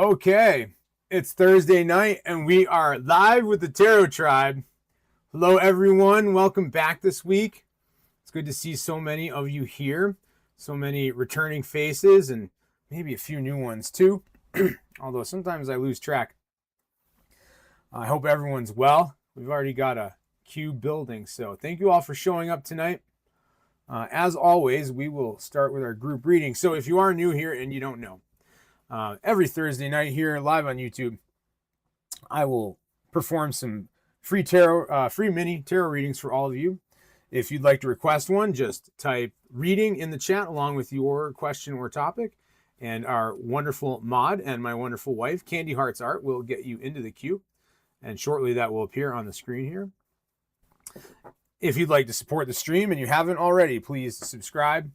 Okay, it's Thursday night and we are live with the Tarot Tribe. Hello, everyone. Welcome back this week. It's good to see so many of you here, so many returning faces and maybe a few new ones too, although sometimes I lose track. I hope everyone's well. We've already got a queue building. So thank you all for showing up tonight. As always, we will start with our group reading. So if you are new here and you don't know, every Thursday night here live on YouTube, I will perform some free mini tarot readings for all of you. If you'd like to request one, just type reading in the chat along with your question or topic, and our wonderful mod and my wonderful wife, Candy Hearts Art, will get you into the queue, and shortly that will appear on the screen here. If you'd like to support the stream and you haven't already, please subscribe,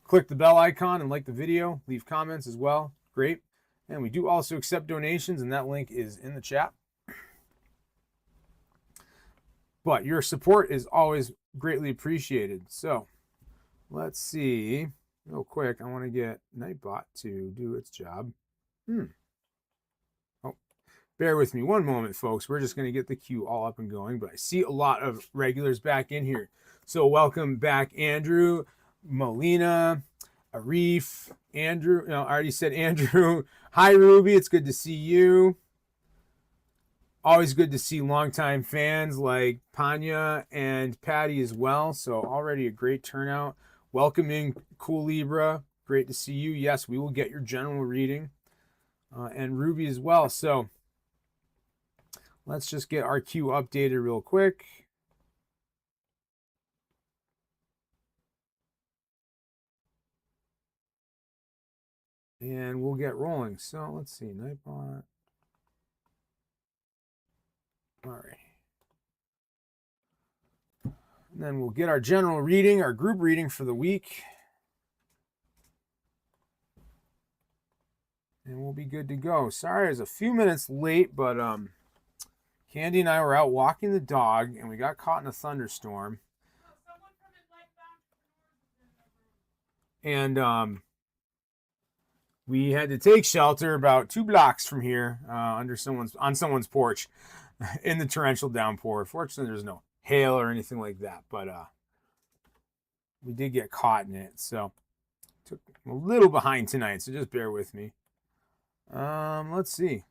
click the bell icon, and like the video. Leave comments as well. Great. And we do also accept donations, and that link is in the chat. But your support is always greatly appreciated. So let's see real quick. I want to get Nightbot to do its job. Oh, bear with me one moment, folks. We're just going to get the queue all up and going. But I see a lot of regulars back in here. So welcome back, Andrew, Melina, Arif, Andrew. No, I already said Andrew. Hi, Ruby. It's good to see you. Always good to see longtime fans like Panya and Patty as well. So already a great turnout. Welcoming Cool Libra. Great to see you. Yes, we will get your general reading. And Ruby as well. So let's just get our queue updated real quick. And we'll get rolling. So let's see. Nightbot. All right. And then we'll get our general reading, our group reading for the week. And we'll be good to go. Sorry, I was a few minutes late, but Candy and I were out walking the dog, and we got caught in a thunderstorm. And we had to take shelter about 2 blocks from here, on someone's porch, in the torrential downpour. Fortunately, there's no hail or anything like that, but we did get caught in it, so took a little behind tonight, so just bear with me. Let's see.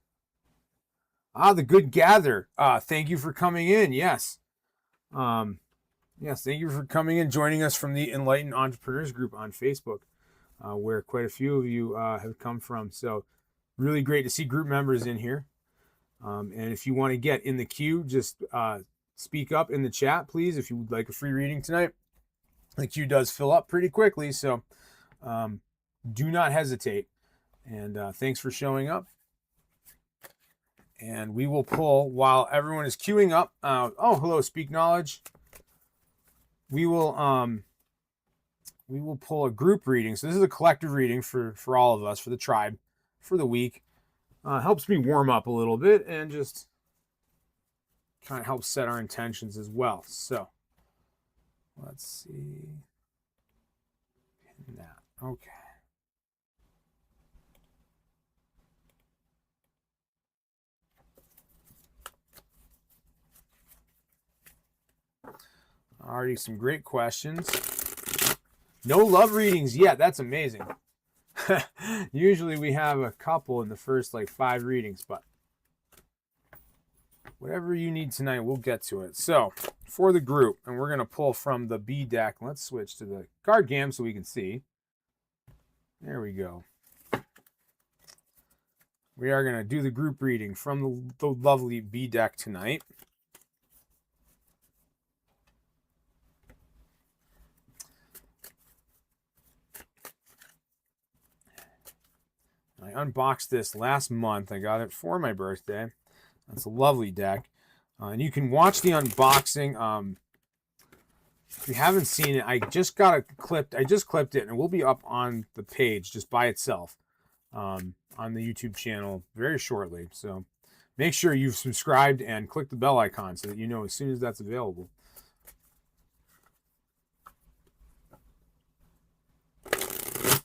The Good Gather. Thank you for coming in. Yes. Yes, thank you for coming in, joining us from the Enlightened Entrepreneurs Group on Facebook, where quite a few of you have come from. So really great to see group members in here. And if you want to get in the queue, just speak up in the chat, please, if you would like a free reading tonight. The queue does fill up pretty quickly, so do not hesitate. And thanks for showing up. And we will pull while everyone is queuing up. Oh, hello, Speak Knowledge. We will pull a group reading. So this is a collective reading for all of us, for the tribe, for the week. Helps me warm up a little bit and just kind of helps set our intentions as well. So let's see. Pin that. Okay. Already some great questions. No love readings yet. That's amazing. Usually we have a couple in the first like 5 readings, but whatever you need tonight, we'll get to it. So for the group, and we're going to pull from the B deck. Let's switch to the card game so we can see. There we go. We are going to do the group reading from the lovely B deck tonight. I unboxed this last month. I got it for my birthday. That's a lovely deck. And you can watch the unboxing. If you haven't seen it, I just clipped it, and it will be up on the page just by itself on the YouTube channel very shortly. So make sure you've subscribed and click the bell icon so that you know as soon as that's available.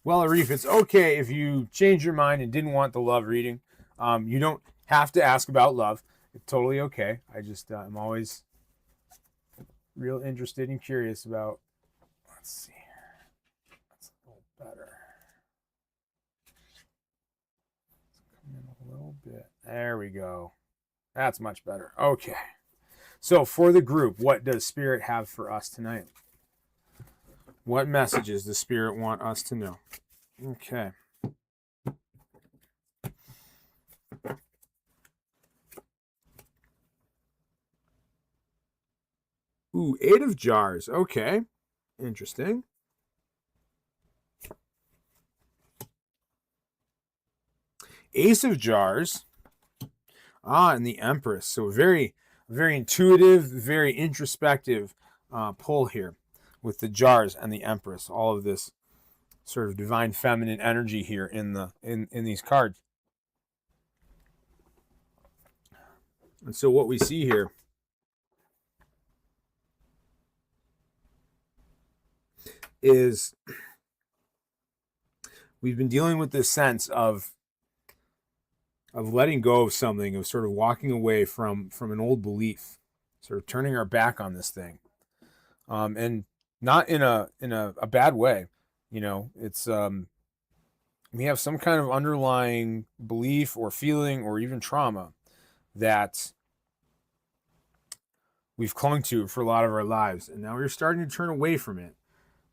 Well, Arif, it's okay if you change your mind and didn't want the love reading. You don't have to ask about love. It's totally okay. I just I'm always real interested and curious about. Let's see here. That's a little better. Let's come in a little bit. There we go. That's much better. Okay. So for the group, what does Spirit have for us tonight? What messages does Spirit want us to know? Okay. Ooh, 8 of Jars. Okay. Interesting. Ace of Jars. And the Empress. So very intuitive, very introspective pull here with the Jars and the Empress. All of this sort of divine feminine energy here in these cards. And so what we see here is we've been dealing with this sense of letting go of something, of sort of walking away from an old belief, sort of turning our back on this thing, and not in a bad way. You know, it's we have some kind of underlying belief or feeling or even trauma that we've clung to for a lot of our lives, and now we're starting to turn away from it.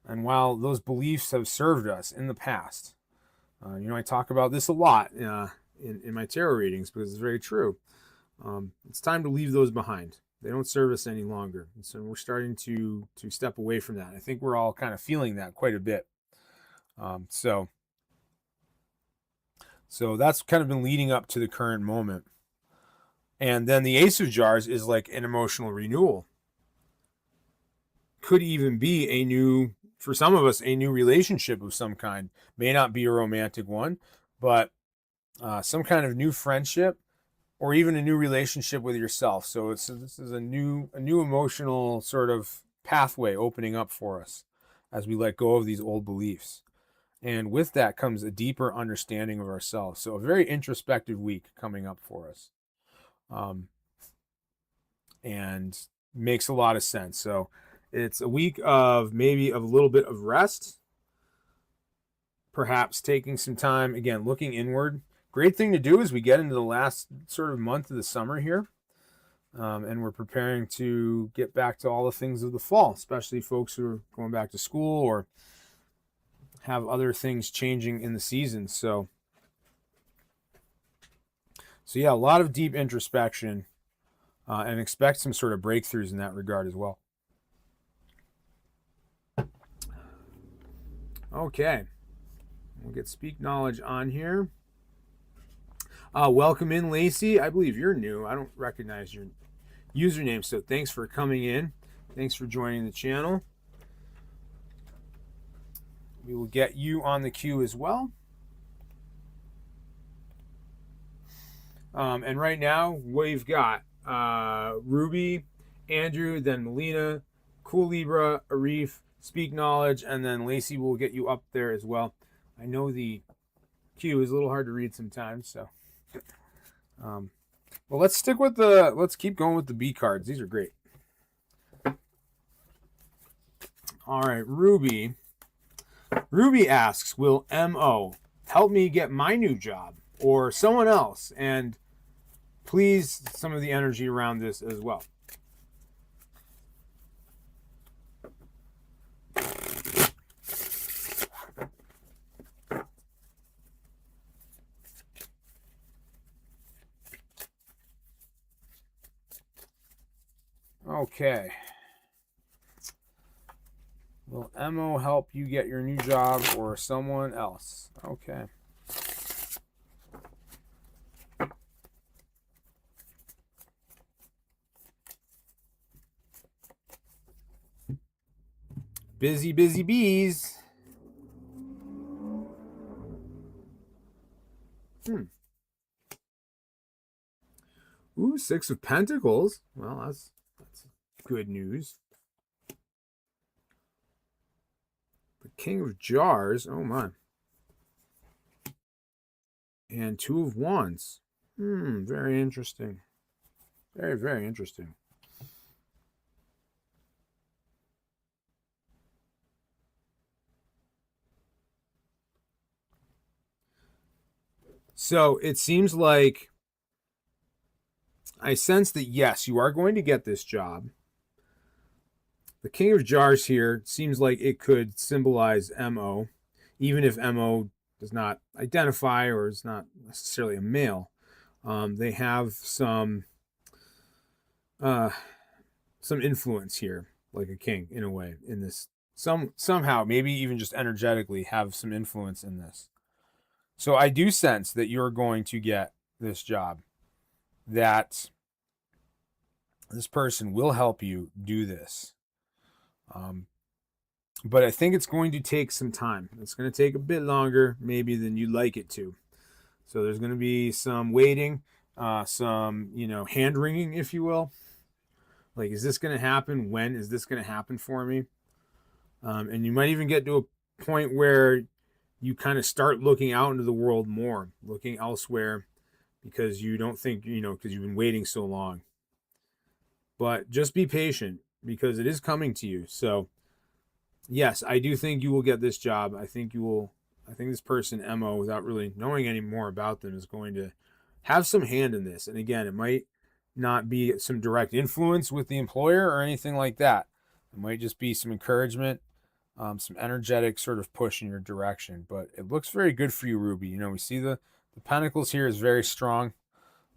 And while those beliefs have served us in the past, you know, I talk about this a lot in my tarot readings because it's very true. It's time to leave those behind. They don't serve us any longer. And so we're starting to step away from that. I think we're all kind of feeling that quite a bit. So that's kind of been leading up to the current moment. And then the Ace of Jars is like an emotional renewal. Could even be for some of us, a new relationship of some kind. May not be a romantic one, but some kind of new friendship or even a new relationship with yourself. So this is a new emotional sort of pathway opening up for us as we let go of these old beliefs. And with that comes a deeper understanding of ourselves. So a very introspective week coming up for us. And makes a lot of sense. So it's a week of maybe a little bit of rest, perhaps taking some time, again, looking inward. Great thing to do as we get into the last sort of month of the summer here. And we're preparing to get back to all the things of the fall, especially folks who are going back to school or have other things changing in the season. So yeah, a lot of deep introspection and expect some sort of breakthroughs in that regard as well. Okay. We'll get Speak Knowledge on here. Welcome in, Lacey. I believe you're new. I don't recognize your username, so thanks for coming in. Thanks for joining the channel. We will get you on the queue as well. And right now, we've got Ruby, Andrew, then Melina, Cool Libra, Arif, Speak Knowledge, and then Lacey will get you up there as well. I know the queue is a little hard to read sometimes, so. Well, let's keep going with the B cards. These are great. All right, Ruby. Ruby asks, will MO help me get my new job or someone else? And please, some of the energy around this as well. Okay. Will MO help you get your new job or someone else? Okay. Busy, busy bees. Ooh, 6 of Pentacles. Well, that's good news. The King of Jars. Oh, my. And 2 of Wands. Very interesting. Very, very interesting. So it seems like I sense that, yes, you are going to get this job. The King of Jars here seems like it could symbolize MO, even if MO does not identify or is not necessarily a male. They have some influence here, like a king in a way, in this. Somehow, maybe even just energetically, have some influence in this. So I do sense that you're going to get this job, that this person will help you do this. But I think it's going to take some time. It's going to take a bit longer, maybe, than you'd like it to. So there's going to be some waiting, some, hand wringing, if you will. Like, is this going to happen? When is this going to happen for me? And you might even get to a point where you kind of start looking out into the world more, looking elsewhere, because you don't think, because you've been waiting so long. But just be patient, because it is coming to you. So, yes, I do think you will get this job. I think this person, MO, without really knowing any more about them, is going to have some hand in this. And again, it might not be some direct influence with the employer or anything like that. It might just be some encouragement, some energetic sort of push in your direction. But it looks very good for you, Ruby. We see the Pentacles here is very strong.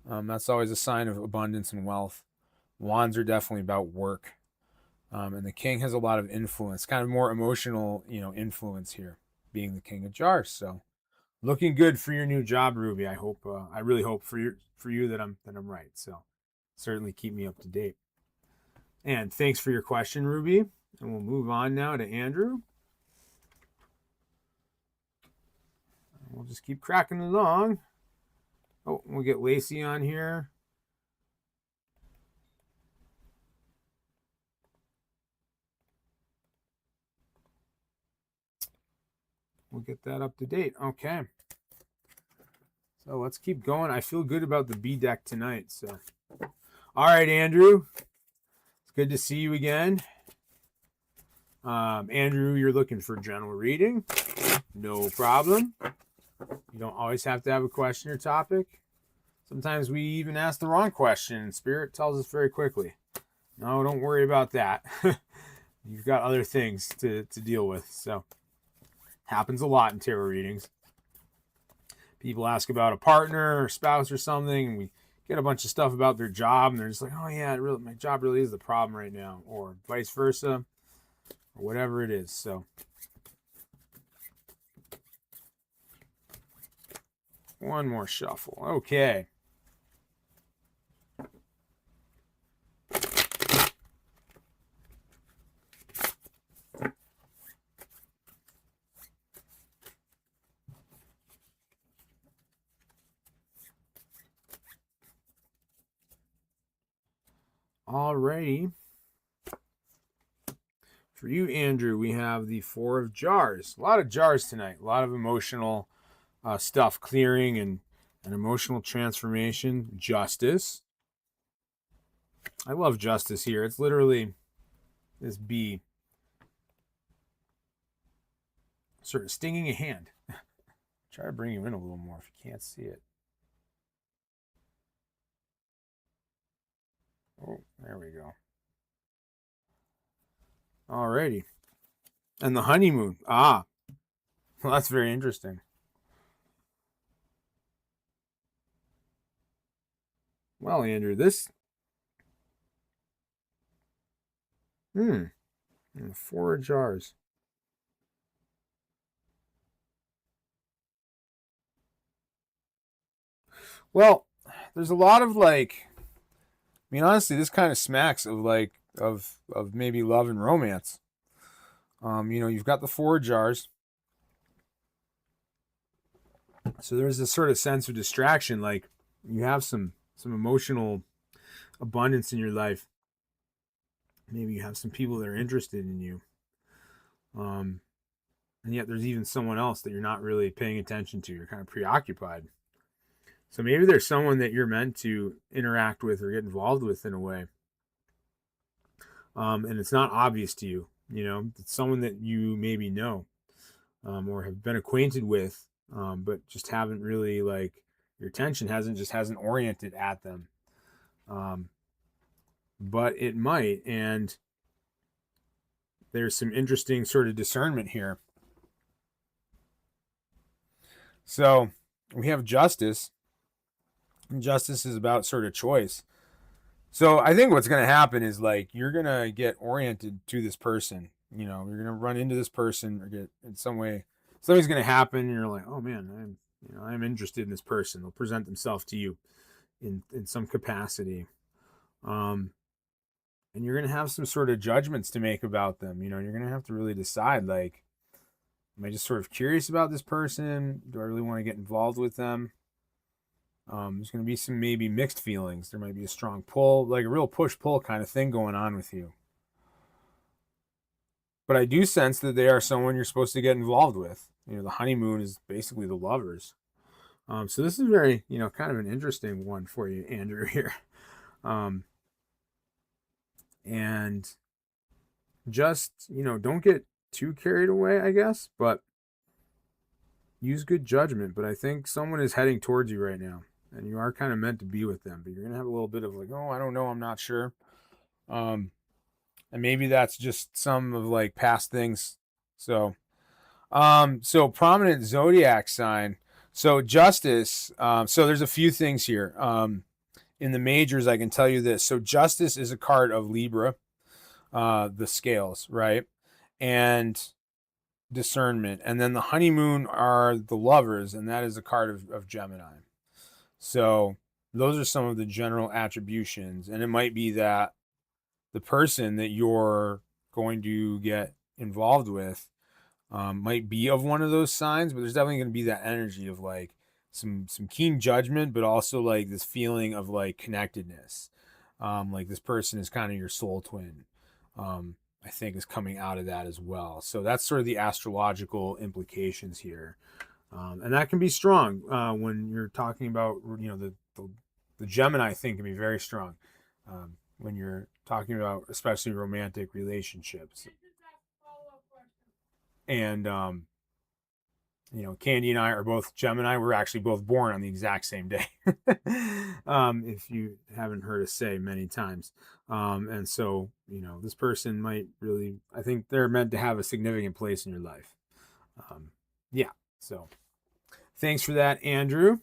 That's always a sign of abundance and wealth. Wands are definitely about work. And the King has a lot of influence, kind of more emotional, influence here, being the King of Jars. So, looking good for your new job, Ruby. I really hope for you that I'm right. So, certainly keep me up to date. And thanks for your question, Ruby. And we'll move on now to Andrew. We'll just keep cracking along. Oh, we'll get Lacey on here. We'll get that up to date. Okay. So let's keep going. I feel good about the B deck tonight. So, all right, Andrew. It's good to see you again. Andrew, you're looking for general reading. No problem. You don't always have to have a question or topic. Sometimes we even ask the wrong question, and Spirit tells us very quickly, no, don't worry about that. You've got other things to deal with. So, happens a lot in tarot readings. People ask about a partner or spouse or something, and we get a bunch of stuff about their job, and they're just like, oh yeah, my job really is the problem right now, or vice versa, or whatever it is. So, one more shuffle. Okay. Alrighty. For you, Andrew, we have the Four of Jars. A lot of jars tonight. A lot of emotional stuff, clearing and an emotional transformation. Justice. I love justice here. It's literally this bee sort of stinging a hand. Try to bring you in a little more if you can't see it. Oh, there we go. Alrighty. And the honeymoon. Well, that's very interesting. Well, Andrew, this... And 4 jars. Well, there's a lot of honestly, this kind of smacks of of maybe love and romance. You've got the 4 jars. So there's this sort of sense of distraction, like you have some emotional abundance in your life. Maybe you have some people that are interested in you. And yet there's even someone else that you're not really paying attention to. You're kind of preoccupied. So maybe there's someone that you're meant to interact with or get involved with in a way. And it's not obvious to you. It's someone that you maybe know or have been acquainted with, but just haven't really, your attention hasn't oriented at them. But it might. And there's some interesting sort of discernment here. So we have justice. And justice is about sort of choice. So I think what's going to happen is like you're going to get oriented to this person. You're going to run into this person or get in some way. Something's going to happen. And you're like, oh man, I'm interested in this person. They'll present themselves to you in some capacity. And you're going to have some sort of judgments to make about them. You're going to have to really decide, like, am I just sort of curious about this person? Do I really want to get involved with them? There's going to be some maybe mixed feelings. There might be a strong pull, like a real push-pull kind of thing going on with you. But I do sense that they are someone you're supposed to get involved with. The honeymoon is basically the lovers. So this is very, kind of an interesting one for you, Andrew, here. And just, don't get too carried away, I guess, but use good judgment. But I think someone is heading towards you right now, and you are kind of meant to be with them, but you're going to have a little bit of like, oh, I don't know, I'm not sure. And maybe that's just some of like past things. So prominent zodiac sign. So justice. So there's a few things here. In the majors, I can tell you this. So justice is a card of Libra, the scales, right? And discernment. And then the honeymoon are the lovers, and that is a card of Gemini. So those are some of the general attributions. And it might be that the person that you're going to get involved with might be of one of those signs, but there's definitely going to be that energy of like some keen judgment, but also like this feeling of like connectedness. Like this person is kind of your soul twin. I think is coming out of that as well. So that's sort of the astrological implications here. And that can be strong when you're talking about, the Gemini thing can be very strong when you're talking about especially romantic relationships. And, Candy and I are both Gemini. We're actually both born on the exact same day. If you haven't heard us say many times. And so, this person might really, I think they're meant to have a significant place in your life. Yeah. So thanks for that, Andrew.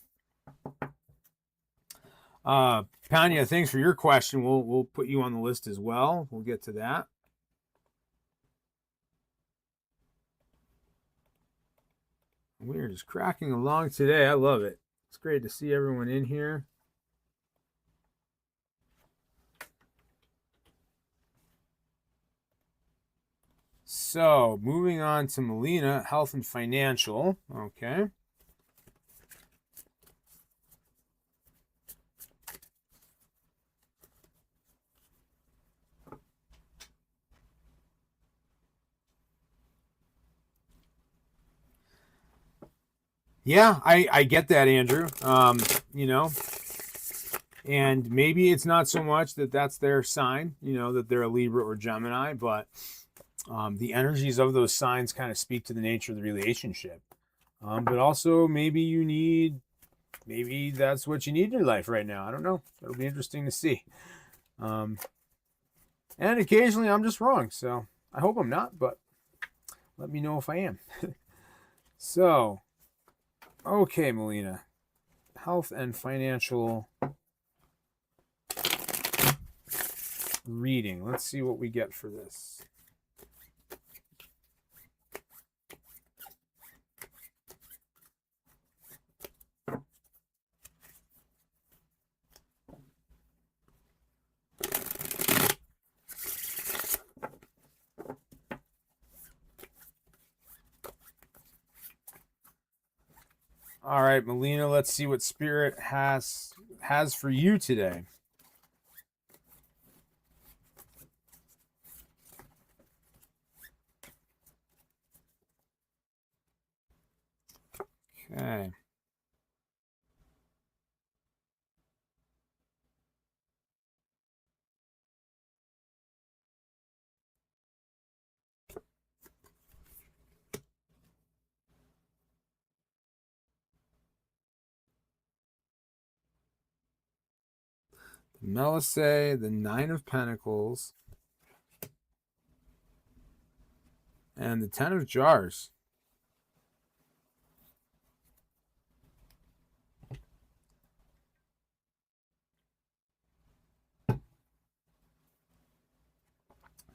Panya, thanks for your question. We'll put you on the list as well. We'll get to that. We're just cracking along today. I love it. It's great to see everyone in here. So, moving on to Melina, health and financial. Okay. Yeah, I get that, Andrew. And maybe it's not so much that that's their sign, that they're a Libra or Gemini, but the energies of those signs kind of speak to the nature of the relationship. But also maybe that's what you need in your life right now. I don't know. It'll be interesting to see. And occasionally I'm just wrong, so I hope I'm not, but let me know if I am. So, okay, Melina. Health and financial reading. Let's see what we get for this. All right, Melina, let's see what Spirit has for you today. Okay. Melissae, the Nine of Pentacles, and the Ten of Jars.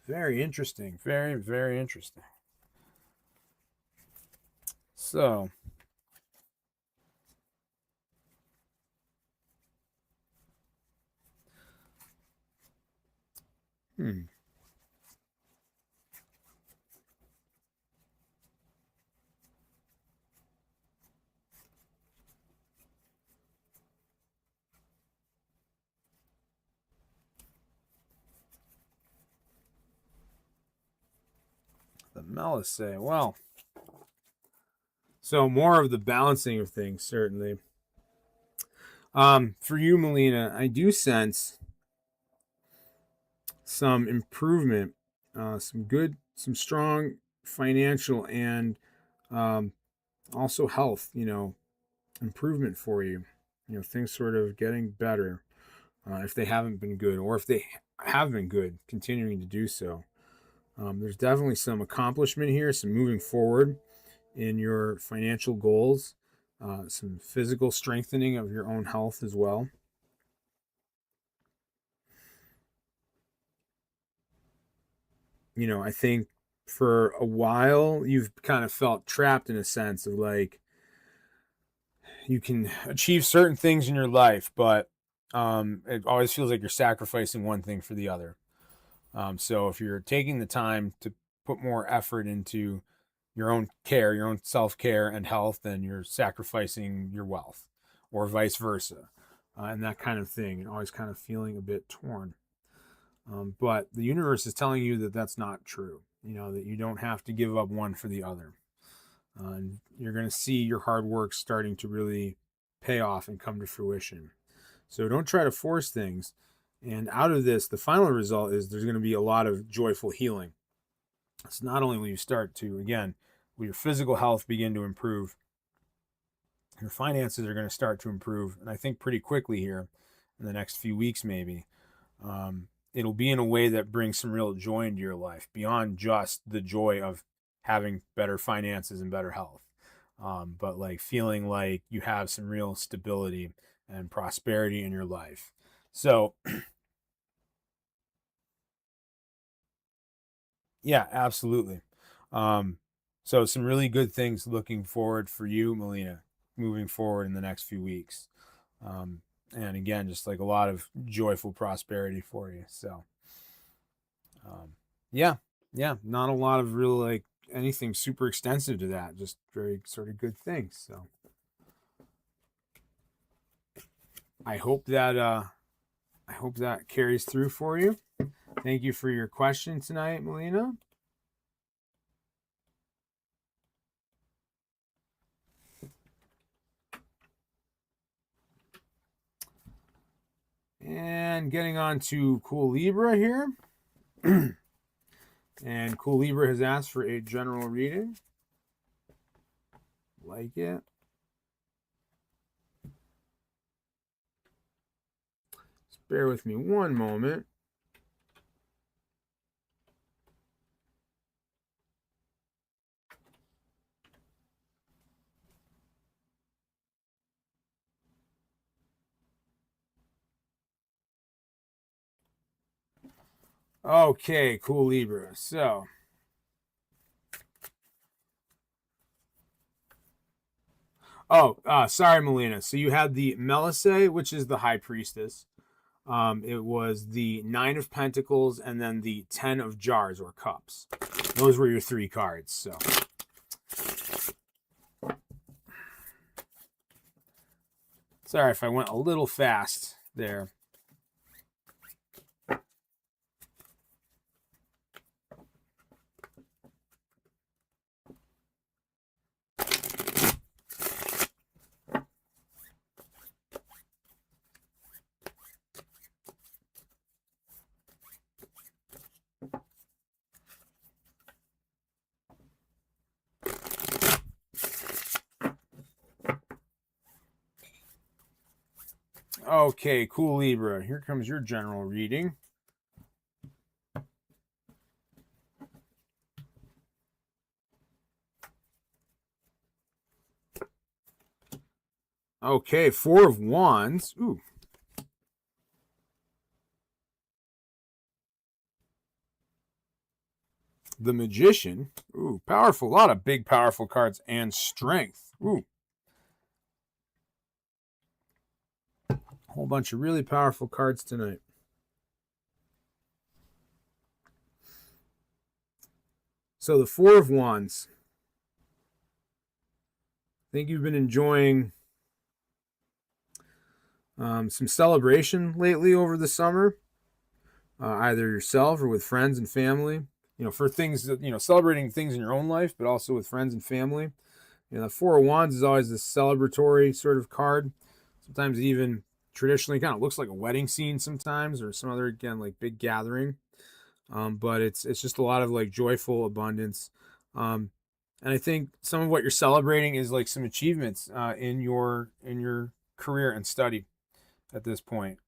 Very interesting. Very, very interesting. So, the Melissae. Well, so more of the balancing of things, certainly. For you, Melina, I do sense some improvement, some strong financial and also health, improvement for you. Things sort of getting better if they haven't been good, or if they have been good, continuing to do so. There's definitely some accomplishment here, some moving forward in your financial goals, some physical strengthening of your own health as well. I think for a while you've kind of felt trapped in a sense of like you can achieve certain things in your life, but it always feels like you're sacrificing one thing for the other. So if you're taking the time to put more effort into your own care, your own self-care and health, then you're sacrificing your wealth, or vice versa, and that kind of thing, and always kind of feeling a bit torn. But the universe is telling you that that's not true. That you don't have to give up one for the other. And you're going to see your hard work starting to really pay off and come to fruition. So don't try to force things. And out of this, the final result is there's going to be a lot of joyful healing. It's not only will you start to, again, will your physical health begin to improve, your finances are going to start to improve, and I think pretty quickly here in the next few weeks maybe. It'll be in a way that brings some real joy into your life beyond just the joy of having better finances and better health. But like feeling like you have some real stability and prosperity in your life. So, yeah, absolutely. So some really good things looking forward for you, Melina, moving forward in the next few weeks. And again, just like a lot of joyful prosperity for you. So, yeah, not a lot of real like anything super extensive to that, just very sort of good things. So, I hope that carries through for you. Thank you for your question tonight, Melina. And getting on to Cool Libra here. And Cool Libra has asked for a general reading. Like it. Just bear with me one moment. Okay, Cool Libra. So, sorry, Melina. So you had the Melissae, which is the High Priestess. It was the Nine of Pentacles and then the Ten of Jars or Cups. Those were your three cards. So, sorry if I went a little fast there. Okay, cool Libra. Here comes your general reading. Okay, Four of Wands. Ooh. The Magician. Ooh, powerful. A lot of big, powerful cards. And Strength. Ooh. A whole bunch of really powerful cards tonight. So the Four of Wands. I think you've been enjoying some celebration lately over the summer, either yourself or with friends and family. For things that, celebrating things in your own life, but also with friends and family. The Four of Wands is always this celebratory sort of card. Sometimes even traditionally kind of looks like a wedding scene sometimes, or some other, again, like big gathering. But it's just a lot of like joyful abundance. And I think some of what you're celebrating is like some achievements in your career and study at this point.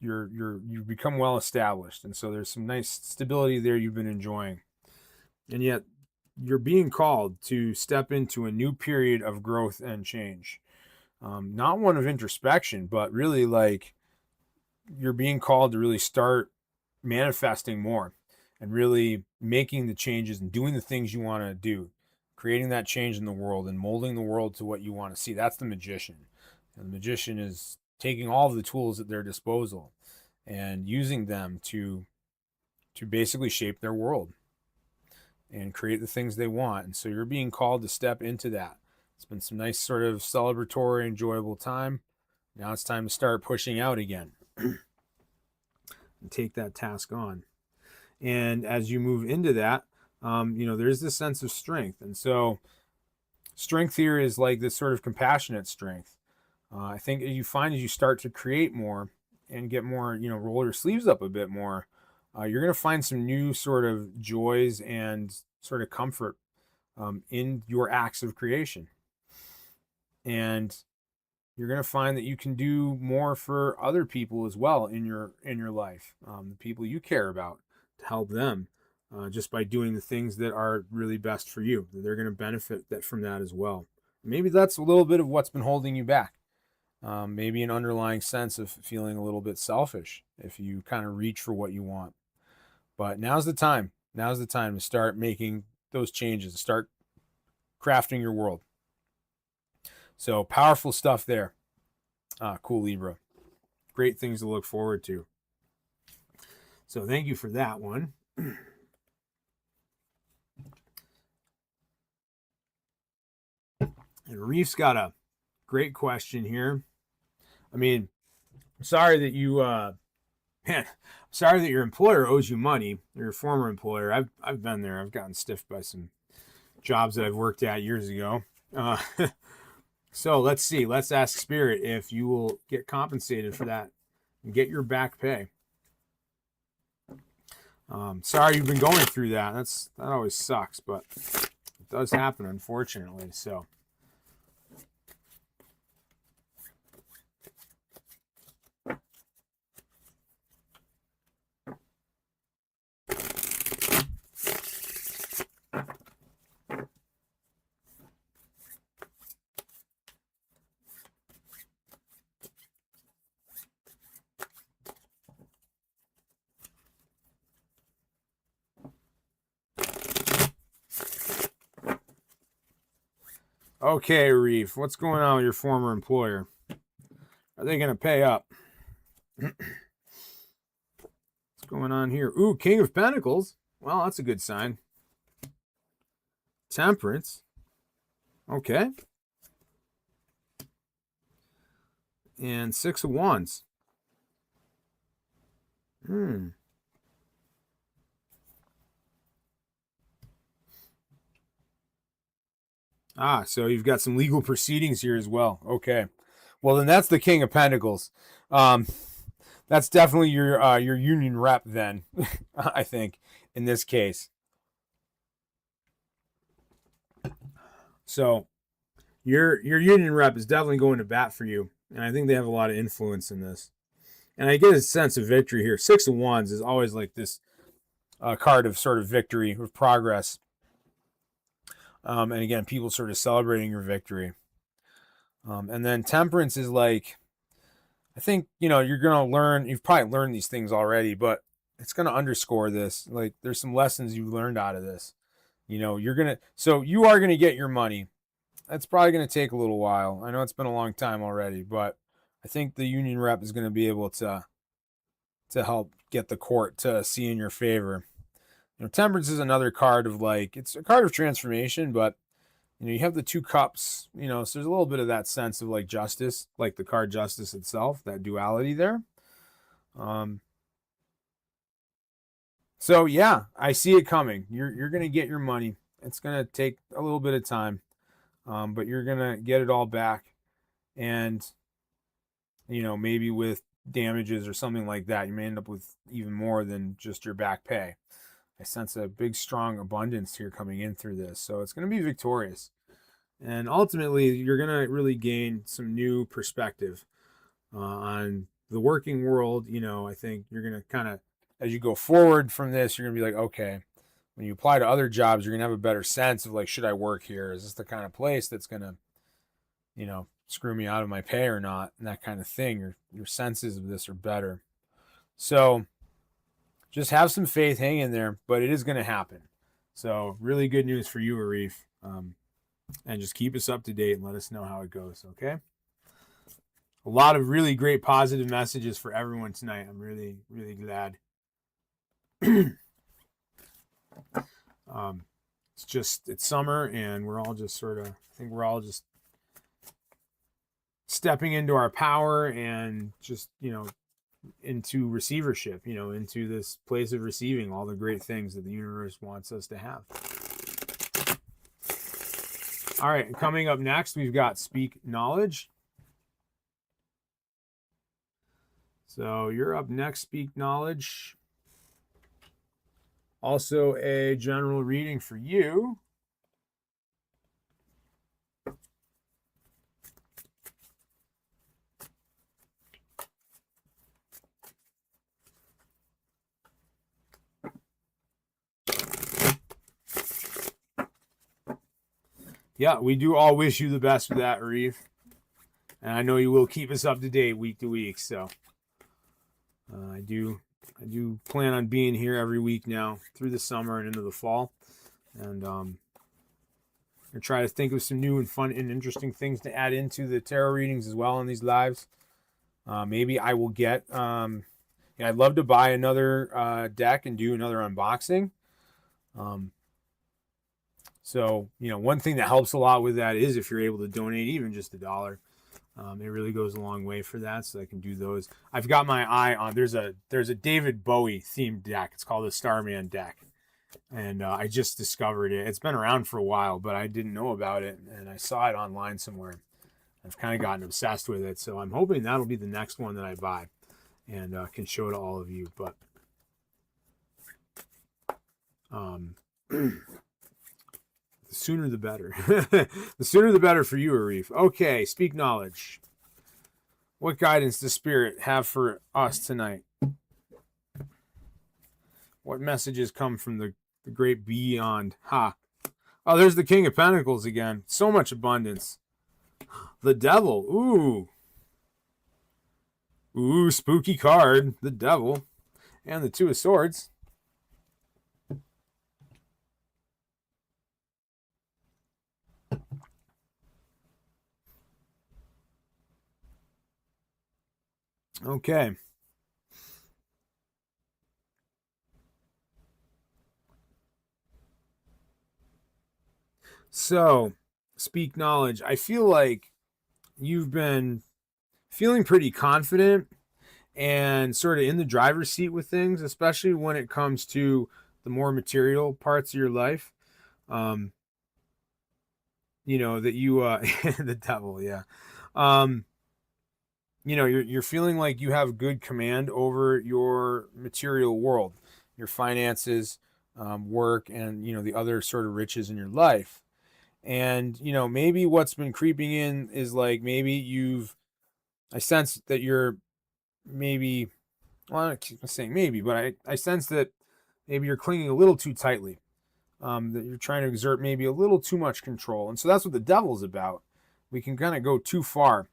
You've become well established, and so there's some nice stability there you've been enjoying. And yet you're being called to step into a new period of growth and change. Not one of introspection, but really like you're being called to really start manifesting more and really making the changes and doing the things you want to do, creating that change in the world and molding the world to what you want to see. That's the magician. And the magician is taking all of the tools at their disposal and using them to basically shape their world and create the things they want. And so you're being called to step into that. It's been some nice sort of celebratory, enjoyable time. Now it's time to start pushing out again and take that task on. And as you move into that, there's this sense of strength. And so strength here is like this sort of compassionate strength. I think you find as you start to create more and get more, roll your sleeves up a bit more, you're going to find some new sort of joys and sort of comfort in your acts of creation. And you're going to find that you can do more for other people as well in your life, the people you care about, to help them just by doing the things that are really best for you. They're going to benefit from that as well. Maybe that's a little bit of what's been holding you back. Maybe an underlying sense of feeling a little bit selfish if you kind of reach for what you want. But now's the time. Now's the time to start making those changes, to start crafting your world. So powerful stuff there. Cool Libra. Great things to look forward to. So thank you for that one. And Reef's got a great question here. I mean, sorry that sorry that your employer owes you money, your former employer. I've been there. I've gotten stiffed by some jobs that I've worked at years ago. So let's see. Let's ask Spirit if you will get compensated for that and get your back pay. Sorry you've been going through that. That always sucks, but it does happen, unfortunately. So. Okay, Reef, what's going on with your former employer? Are they going to pay up? What's going on here? Ooh, King of Pentacles. Well, that's a good sign. Temperance. Okay. And Six of Wands. So you've got some legal proceedings here as well. Okay. Well, then that's the King of Pentacles. That's definitely your union rep then, I think, in this case. So your union rep is definitely going to bat for you, and I think they have a lot of influence in this. And I get a sense of victory here. 6 of Wands is always like this card of sort of victory, of progress. And again, people sort of celebrating your victory. And then Temperance is like, I think, you're going to learn, you've probably learned these things already, but it's going to underscore this. Like, there's some lessons you've learned out of this. You are going to get your money. That's probably going to take a little while. I know it's been a long time already, but I think the union rep is going to be able to help get the court to see in your favor. Temperance is another card of like, it's a card of transformation, but you have the 2 cups, so there's a little bit of that sense of like justice, like the card Justice itself, that duality there. So yeah, I see it coming. You're going to get your money. It's going to take a little bit of time, but you're going to get it all back. And, maybe with damages or something like that, you may end up with even more than just your back pay. I sense a big, strong abundance here coming in through this. So it's going to be victorious. And ultimately, you're going to really gain some new perspective on the working world. I think you're going to kind of, as you go forward from this, you're going to be like, okay, when you apply to other jobs, you're going to have a better sense of like, should I work here? Is this the kind of place that's going to, screw me out of my pay or not? And that kind of thing. Your senses of this are better. So just have some faith, hang in there, but it is going to happen. So really good news for you, Arif. And just keep us up to date and let us know how it goes, okay? A lot of really great positive messages for everyone tonight. I'm really, really glad. It's summer, and we're all just stepping into our power and just, into receivership, into this place of receiving all the great things that the universe wants us to have. All right, coming up next, we've got Speak Knowledge. So you're up next, Speak Knowledge. Also a general reading for you. Yeah, we do all wish you the best with that, Arif. And I know you will keep us up to date week to week. So I do plan on being here every week now through the summer and into the fall. And I try to think of some new and fun and interesting things to add into the tarot readings as well on these lives. Maybe I will get, I'd love to buy another deck and do another unboxing. So, one thing that helps a lot with that is if you're able to donate even just $1. It really goes a long way for that, so I can do those. I've got my eye on, there's a David Bowie themed deck. It's called the Starman deck. And I just discovered it. It's been around for a while, but I didn't know about it, and I saw it online somewhere. I've kind of gotten obsessed with it, so I'm hoping that'll be the next one that I buy and can show to all of you. But the sooner the better. The sooner the better for you, Arif. Okay, Speak Knowledge. What guidance does Spirit have for us tonight? What messages come from the great beyond? Ha. Oh, there's the King of Pentacles again. So much abundance. The Devil. Ooh. Ooh, spooky card. The Devil. And the Two of Swords. Okay. So, Speak Knowledge. I feel like you've been feeling pretty confident and sort of in the driver's seat with things, especially when it comes to the more material parts of your life. That you, the devil, yeah. You're feeling like you have good command over your material world, your finances, work, and, the other sort of riches in your life. And, maybe what's been creeping in is like maybe I sense that you're maybe, well, I keep saying maybe, but I sense that maybe you're clinging a little too tightly, that you're trying to exert maybe a little too much control. And so that's what the devil's about. We can kind of go too far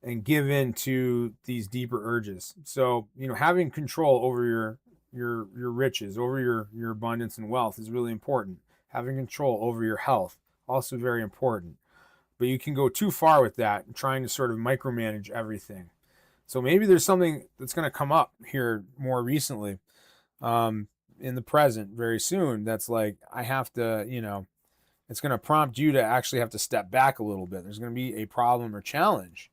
and give in to these deeper urges. So, having control over your riches, over your abundance and wealth is really important. Having control over your health, also very important. But you can go too far with that, trying to sort of micromanage everything. So maybe there's something that's going to come up here more recently, in the present very soon. That's like, I have to, it's going to prompt you to actually have to step back a little bit. There's going to be a problem or challenge.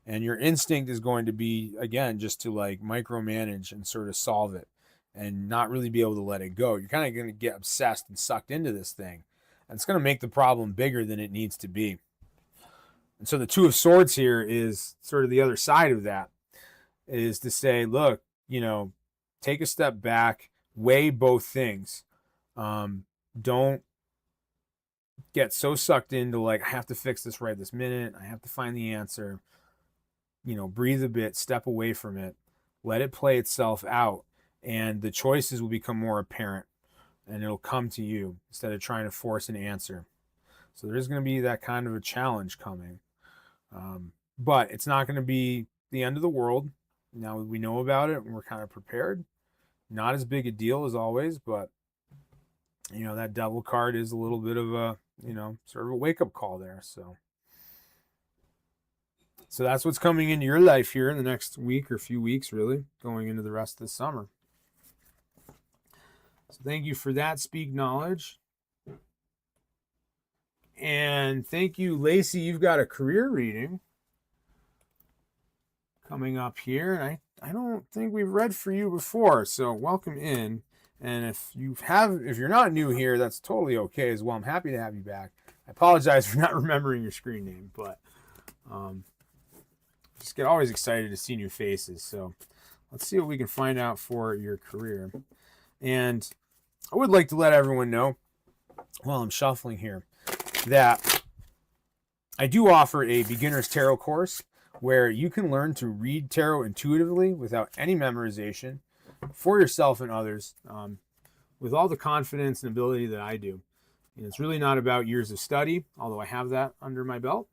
And your instinct is going to be, again, just to like micromanage and sort of solve it and not really be able to let it go. You're kind of going to get obsessed and sucked into this thing. And it's going to make the problem bigger than it needs to be. And so the Two of Swords here is sort of the other side of that, is to say, look, take a step back, weigh both things. Don't get so sucked into like, I have to fix this right this minute. I have to find the answer. Breathe a bit, step away from it, let it play itself out, and the choices will become more apparent and it'll come to you instead of trying to force an answer. So there's going to be that kind of a challenge coming. But it's not going to be the end of the world. Now we know about it and we're kind of prepared. Not as big a deal as always, but that devil card is a little bit of a, sort of a wake-up call there. So that's what's coming into your life here in the next week or few weeks, really, going into the rest of the summer. So thank you for that, Speak Knowledge. And thank you, Lacey. You've got a career reading coming up here. And I don't think we've read for you before, so welcome in. And if you're not new here, that's totally okay as well. I'm happy to have you back. I apologize for not remembering your screen name, but just get always excited to see new faces. So let's see what we can find out for your career. And I would like to let everyone know, while I'm shuffling here, that I do offer a beginner's tarot course where you can learn to read tarot intuitively without any memorization for yourself and others, with all the confidence and ability that I do. And it's really not about years of study, although I have that under my belt.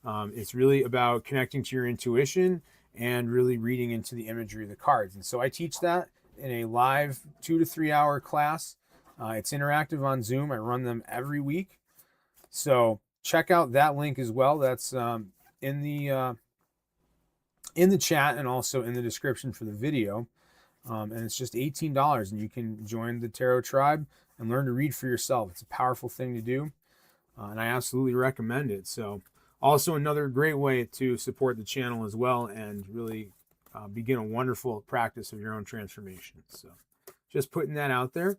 It's really about connecting to your intuition and really reading into the imagery of the cards. And so I teach that in a live 2 to 3 hour class. It's interactive on Zoom. I run them every week. So check out that link as well. That's in the chat and also in the description for the video. And it's just $18, and you can join the Tarot Tribe and learn to read for yourself. It's a powerful thing to do, and I absolutely recommend it. So also another great way to support the channel as well and really begin a wonderful practice of your own transformation. So just putting that out there.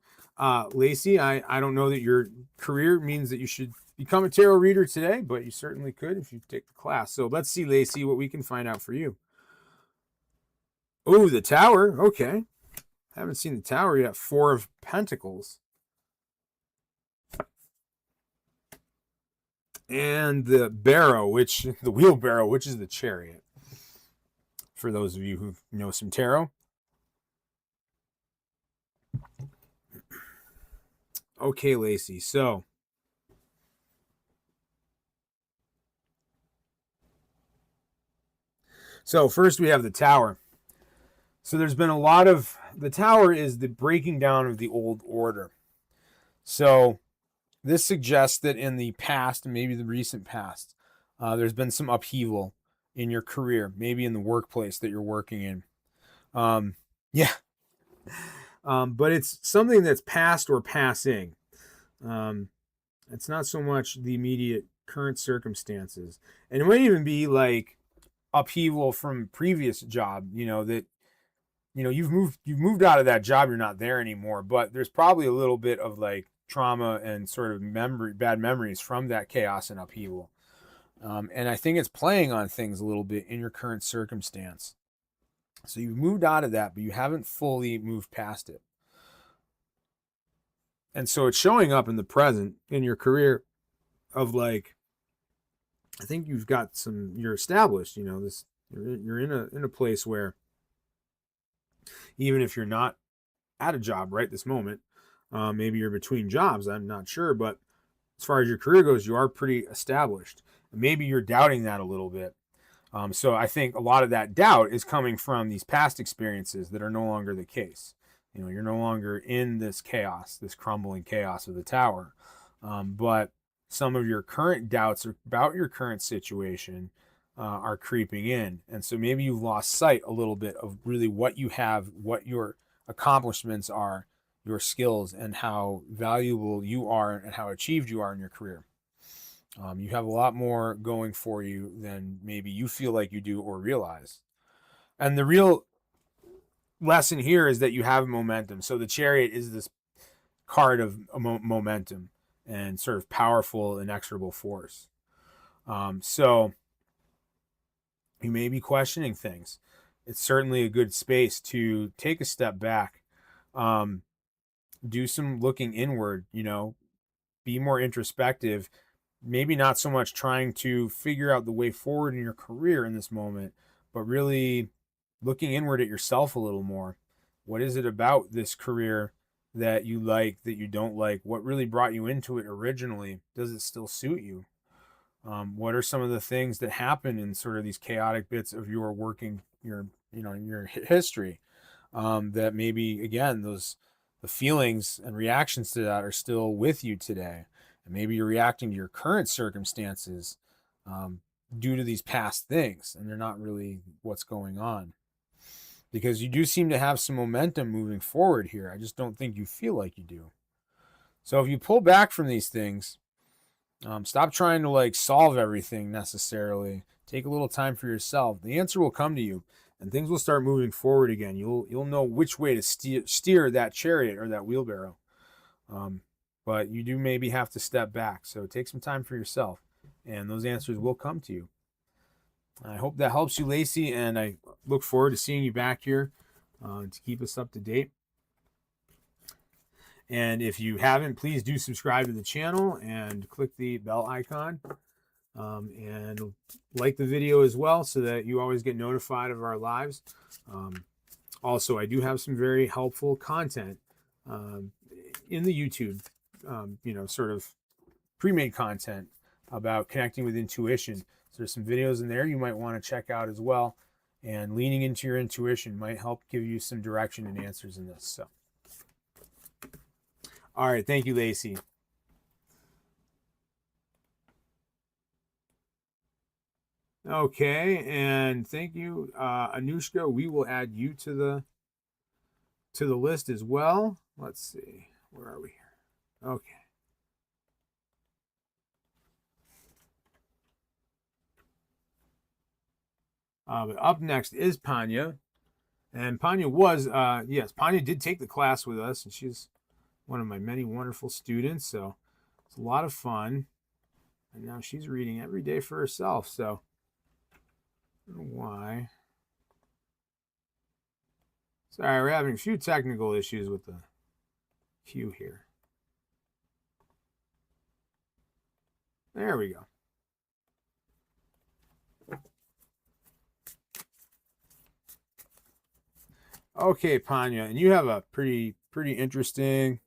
Lacey, I don't know that your career means that you should become a tarot reader today, but you certainly could if you take the class. So let's see, Lacey, what we can find out for you. Oh, the Tower. Okay. Haven't seen the Tower yet. 4 of Pentacles. And the barrow, the wheelbarrow, which is the Chariot. For those of you who know some tarot. Okay, Lacey. So first we have the Tower. So there's been a lot of, the Tower is the breaking down of the old order. So this suggests that in the past, and maybe the recent past, there's been some upheaval in your career, maybe in the workplace that you're working in. Yeah. But it's something that's past or passing. It's not so much the immediate current circumstances. And it might even be like upheaval from previous job, that you've moved out of that job, you're not there anymore, but there's probably a little bit of like trauma and sort of bad memories from that chaos and upheaval. And I think it's playing on things a little bit in your current circumstance. So you've moved out of that, but you haven't fully moved past it. And so it's showing up in the present in your career of like, I think you've got some, you're established, you know, this, you're in a place where even if you're not at a job right this moment, maybe you're between jobs, I'm not sure, but as far as your career goes, you are pretty established. Maybe you're doubting that a little bit. So I think a lot of that doubt is coming from these past experiences that are no longer the case. You know, you're no longer in this chaos, this crumbling chaos of the tower. But some of your current doubts about your current situation are creeping in. And so maybe you've lost sight a little bit of really what you have, what your accomplishments are, your skills, and how valuable you are and how achieved you are in your career. You have a lot more going for you than maybe you feel like you do or realize. And the real lesson here is that you have momentum. So the Chariot is this card of momentum and sort of powerful, inexorable force. So you may be questioning things. It's certainly a good space to take a step back, do some looking inward, you know, be more introspective, maybe not so much trying to figure out the way forward in your career in this moment, but really looking inward at yourself a little more. What is it about this career that you like, that you don't like? What really brought you into it originally? Does it still suit you? What are some of the things that happen in sort of these chaotic bits of your working, your history, that maybe again the feelings and reactions to that are still with you today, and maybe you're reacting to your current circumstances due to these past things, and they're not really what's going on. Because you do seem to have some momentum moving forward here. I just don't think you feel like you do. So if you pull back from these things, stop trying to like solve everything necessarily. Take a little time for yourself. The answer will come to you, and things will start moving forward again. You'll know which way to steer that chariot or that wheelbarrow. But you do maybe have to step back. So take some time for yourself, and those answers will come to you. I hope that helps you, Lacey, and I look forward to seeing you back here to keep us up to date. And if you haven't, please do subscribe to the channel and click the bell icon. And like the video as well so that you always get notified of our lives. Also, I do have some very helpful content in the YouTube, sort of pre-made content about connecting with intuition. So there's some videos in there you might want to check out as well. And leaning into your intuition might help give you some direction and answers in this. So, all right, thank you, Lacey. Okay, and thank you, Anushka. We will add you to the list as well. Let's see, where are we here? Okay. But up next is Panya, and Panya was yes, Panya did take the class with us, and she's one of my many wonderful students. So it's a lot of fun, and now she's reading every day for herself. So. I don't know why. Sorry, we're having a few technical issues with the queue here. There we go. Okay, Panya, and you have a pretty interesting.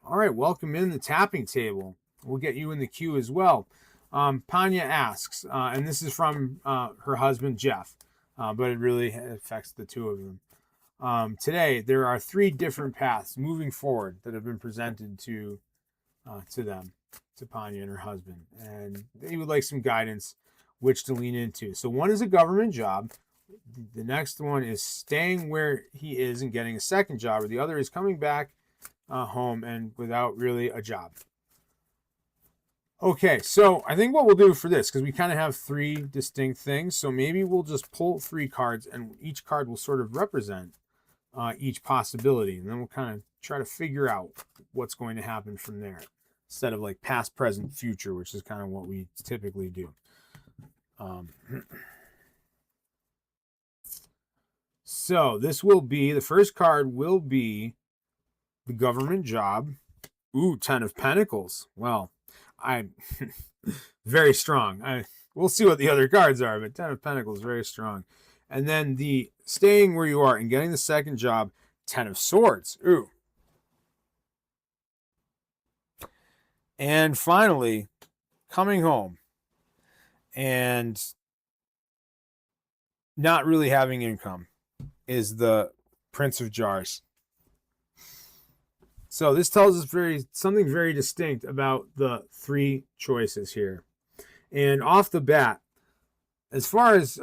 All right, welcome in the tapping table. We'll get you in the queue as well. Panya asks, and this is from her husband, Jeff, but it really affects the two of them. Today, there are 3 different paths moving forward that have been presented to them, to Panya and her husband, and they would like some guidance which to lean into. So one is a government job. The next one is staying where he is and getting a second job, or the other is coming back home and without really a job. Okay, so I think what we'll do for this, because we kind of have 3 distinct things, so maybe we'll just pull 3 cards, and each card will sort of represent each possibility, and then we'll kind of try to figure out what's going to happen from there, instead of like past, present, future, which is kind of what we typically do. So this will be, the first card will be the government job. Ooh, 10 of Pentacles. Well, I'm very strong. We'll see what the other cards are, but Ten of Pentacles, very strong. And then the staying where you are and getting the second job, Ten of Swords. Ooh. And finally, coming home and not really having income is the Prince of Jars. So this tells us something very distinct about the three choices here. And off the bat, as far as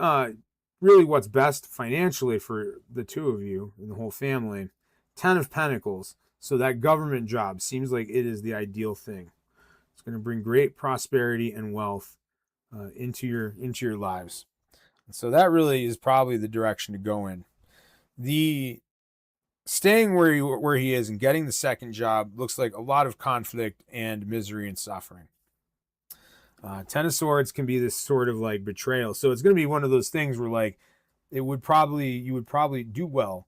really what's best financially for the two of you and the whole family, Ten of Pentacles. So that government job seems like it is the ideal thing. It's going to bring great prosperity and wealth into your lives. So that really is probably the direction to go in. The staying where he is and getting the second job looks like a lot of conflict and misery and suffering. Ten of Swords can be this sort of like betrayal. So it's going to be one of those things where like you would probably do well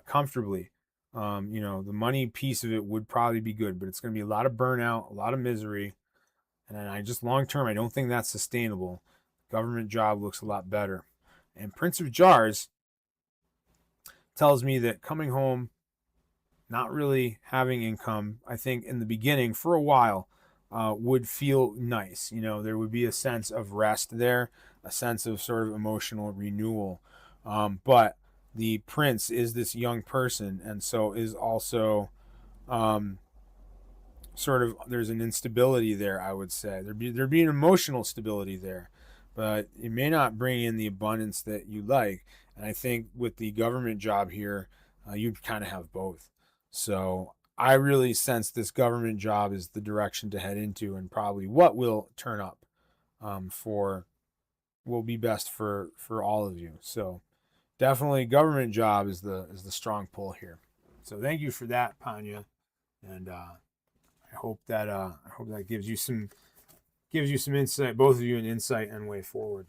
comfortably. The money piece of it would probably be good, but it's going to be a lot of burnout, a lot of misery. And I just long term, I don't think that's sustainable. Government job looks a lot better. And Prince of Jars tells me that coming home, not really having income, I think in the beginning for a while would feel nice. There would be a sense of rest there, a sense of sort of emotional renewal. But the prince is this young person, and so is also sort of, there's an instability there, I would say. There'd be an emotional stability there, but it may not bring in the abundance that you like. And I think with the government job here, you kind of have both. So I really sense this government job is the direction to head into, and probably what will turn up will be best for all of you. So definitely government job is the strong pull here. So thank you for that, Panya, and I hope that gives you some insight, both of you, an insight and way forward.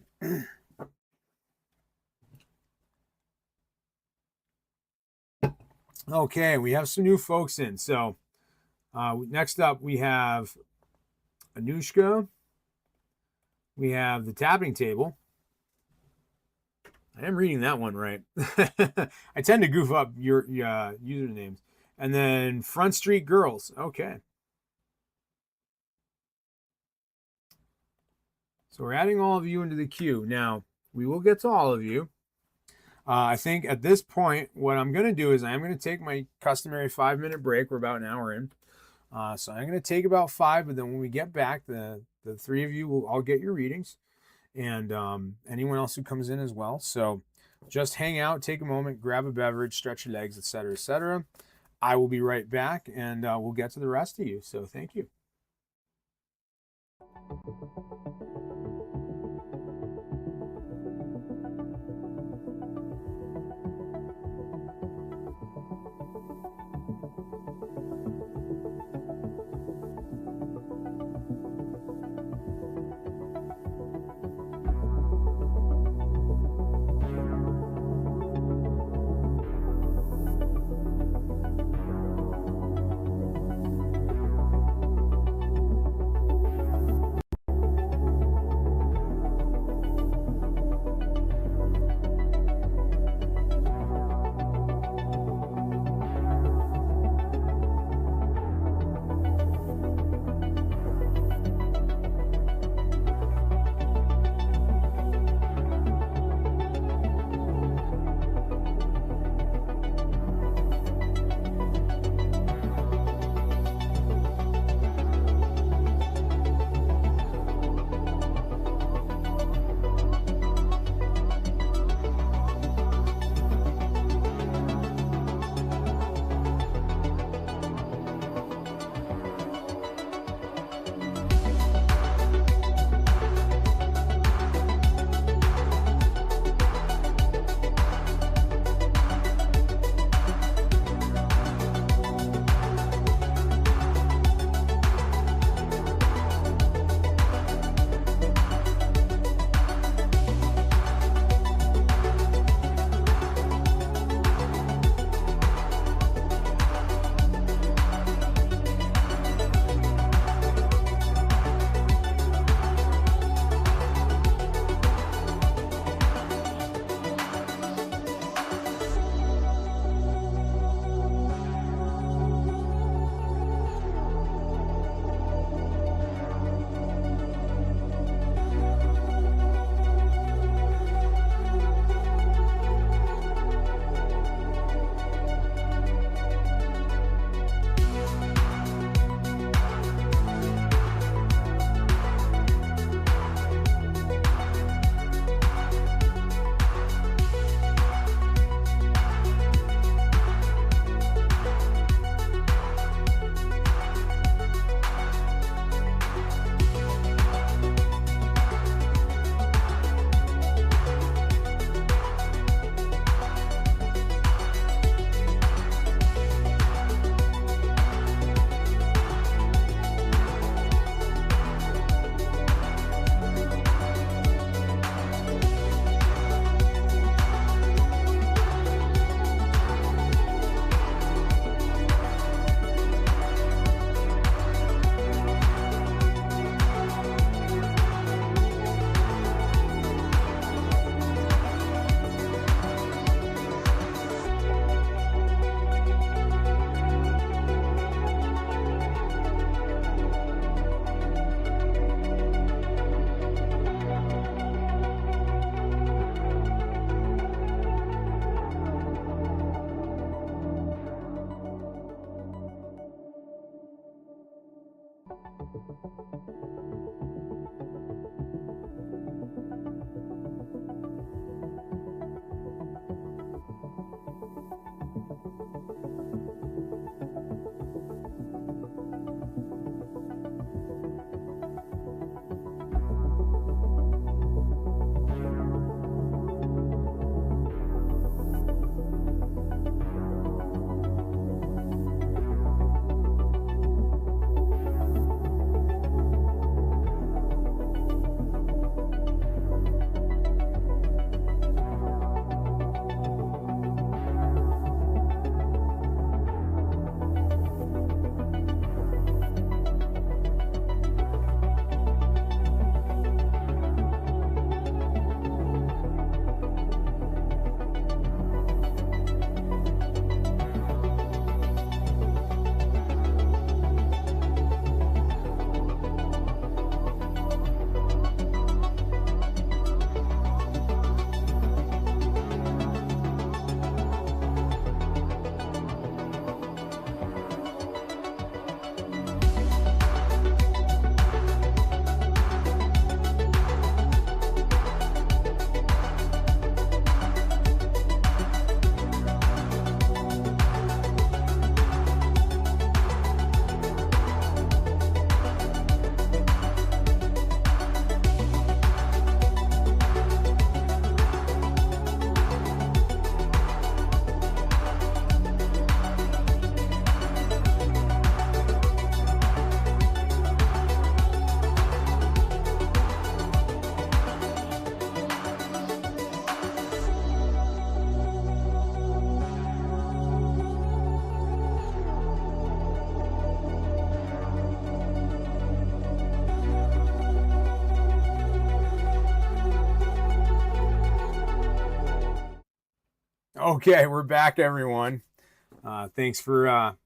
Okay, we have some new folks in. So next up we have Anushka. We have the tapping table. I am reading that one right. I tend to goof up your usernames. And then Front Street Girls. Okay. So we're adding all of you into the queue. Now, we will get to all of you. I think at this point, what I'm going to do is I'm going to take my customary 5-minute break. We're about an hour in. So I'm going to take about 5, but then when we get back, the three of you will all get your readings, and anyone else who comes in as well. So just hang out, take a moment, grab a beverage, stretch your legs, etc., etc. I will be right back, and we'll get to the rest of you. So thank you. Okay, we're back, everyone. Thanks for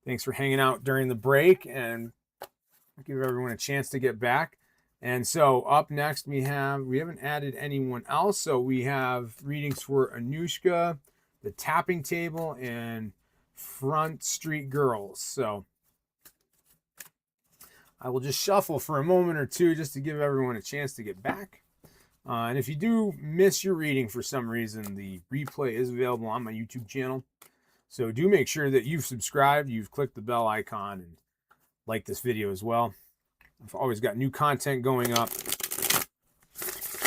hanging out during the break, and give everyone a chance to get back. And so up next we haven't added anyone else, so we have readings for Anushka, The Tapping Table, and Front Street Girls. So I will just shuffle for a moment or two just to give everyone a chance to get back. And if you do miss your reading for some reason, the replay is available on my YouTube channel. So do make sure that you've subscribed, you've clicked the bell icon, and like this video as well. I've always got new content going up.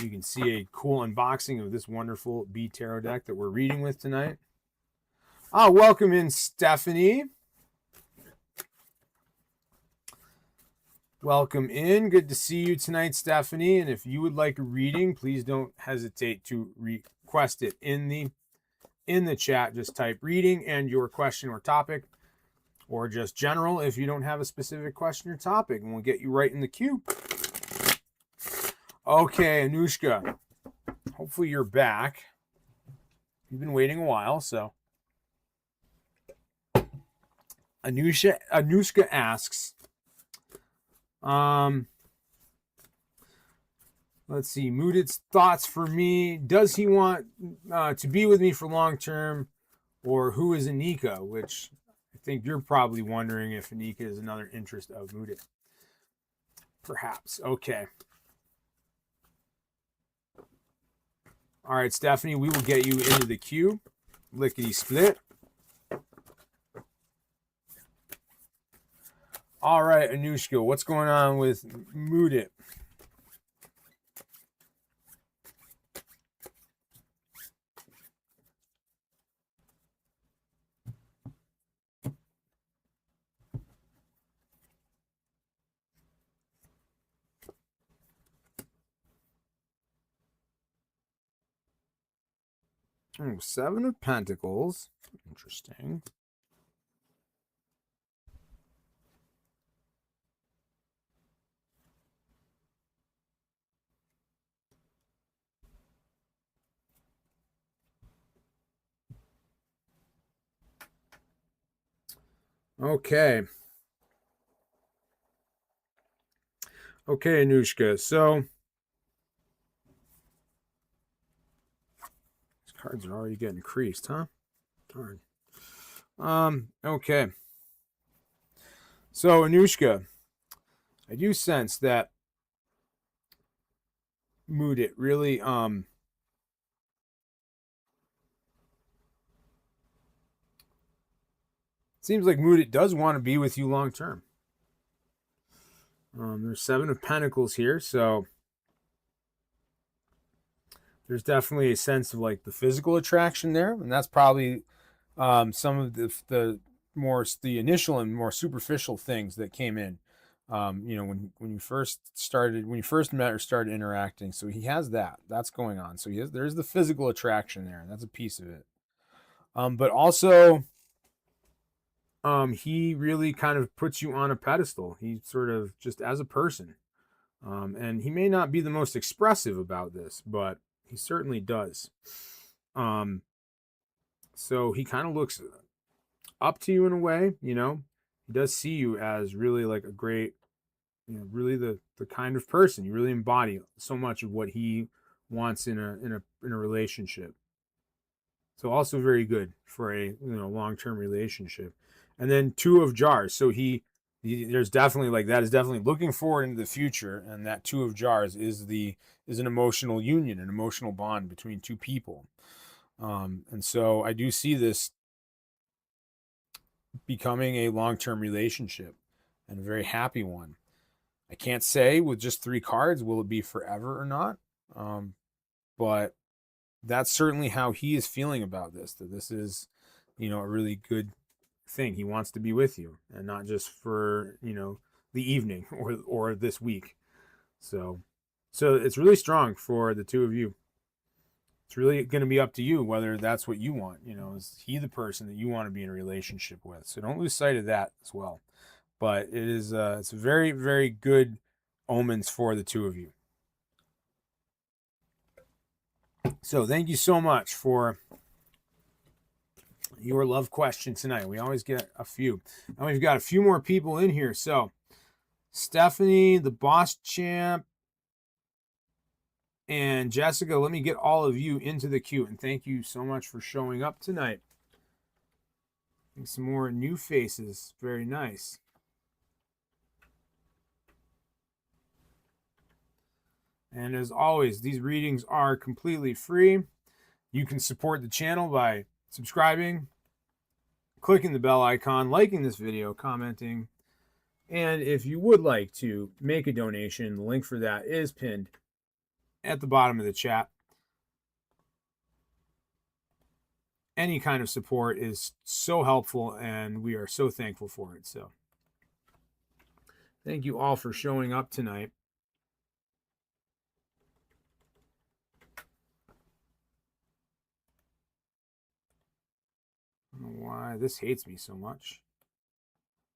You can see a cool unboxing of this wonderful B Tarot deck that we're reading with tonight. Welcome in, Stephanie. Welcome in. Good to see you tonight, Stephanie. And if you would like a reading, please don't hesitate to request it in the chat. Just type reading and your question or topic, or just general if you don't have a specific question or topic, and we'll get you right in the queue. Okay, Anushka, hopefully you're back. You've been waiting a while, so. Anushka asks, let's see, Mooded's thoughts for me. Does he want to be with me for long term, or who is Anika? Which I think you're probably wondering if Anika is another interest of Mooded. Perhaps. Okay. All right, Stephanie, we will get you into the queue. Lickety split. All right, Anushka, what's going on with Mooded? Oh, 7 of Pentacles. Interesting. Okay. Okay, Anushka. So these cards are already getting creased, huh? Darn. Okay. So Anushka, I do sense that mood it really seems like mood it does want to be with you long term. There's 7 of Pentacles here, so there's definitely a sense of like the physical attraction there, and that's probably some of the initial and more superficial things that came in. When you first met or started interacting. So he has that's going on. So there's the physical attraction there, and that's a piece of it. But also, he really kind of puts you on a pedestal. He sort of just as a person, and he may not be the most expressive about this, but he certainly does. So he kind of looks up to you in a way. He does see you as really like a great, really the kind of person you really embody so much of what he wants in a relationship. So also very good for a long-term relationship. And then 2 of Jars. So there's definitely like that is definitely looking forward into the future, and that 2 of Jars is an emotional union, an emotional bond between 2 people. And so I do see this becoming a long-term relationship and a very happy one. I can't say with just 3 cards will it be forever or not, but that's certainly how he is feeling about this. That this is, a really good thing. He wants to be with you, and not just for the evening or this week. So it's really strong for the 2 of you. It's really going to be up to you whether that's what you want. Is he the person that you want to be in a relationship with? So don't lose sight of that as well. But it's very, very good omens for the 2 of you. So thank you so much for your love question tonight. We always get a few. And we've got a few more people in here. So Stephanie, the boss champ, and Jessica, let me get all of you into the queue. And thank you so much for showing up tonight. And some more new faces. Very nice. And as always, these readings are completely free. You can support the channel by subscribing, clicking the bell icon, liking this video, commenting. And if you would like to make a donation, the link for that is pinned at the bottom of the chat. Any kind of support is so helpful, and we are so thankful for it. So thank you all for showing up tonight. I don't know why this hates me so much.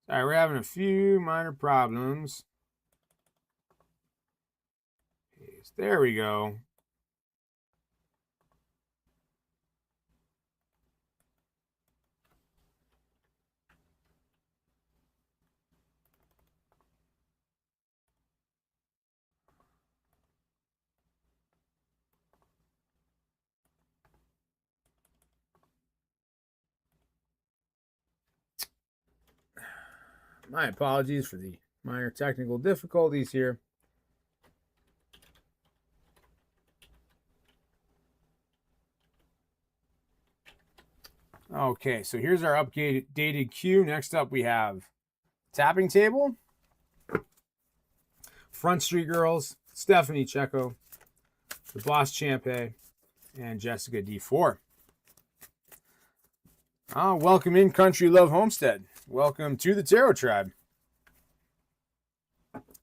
Sorry, we're having a few minor problems. There we go. My apologies for the minor technical difficulties here. Okay, so here's our updated queue. Next up, we have Tapping Table, Front Street Girls, Stephanie Checo, the Boss Champe, and Jessica D4. Welcome in, Country Love Homestead. Welcome to the Tarot Tribe.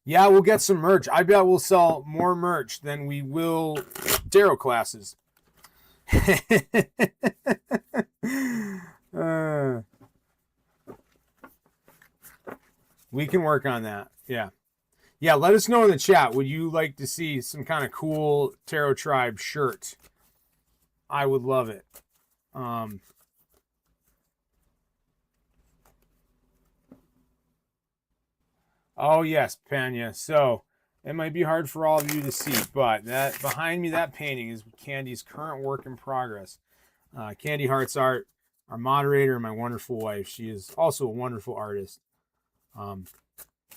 Yeah, we'll get some merch. I bet we'll sell more merch than we will tarot classes. We can work on that. Yeah. Let us know in the chat. Would you like to see some kind of cool Tarot Tribe shirt? I would love it. Oh yes, Panya. So it might be hard for all of you to see, but that behind me, that painting is Candy's current work in progress. Candy Hearts Art, our moderator, and my wonderful wife. She is also a wonderful artist.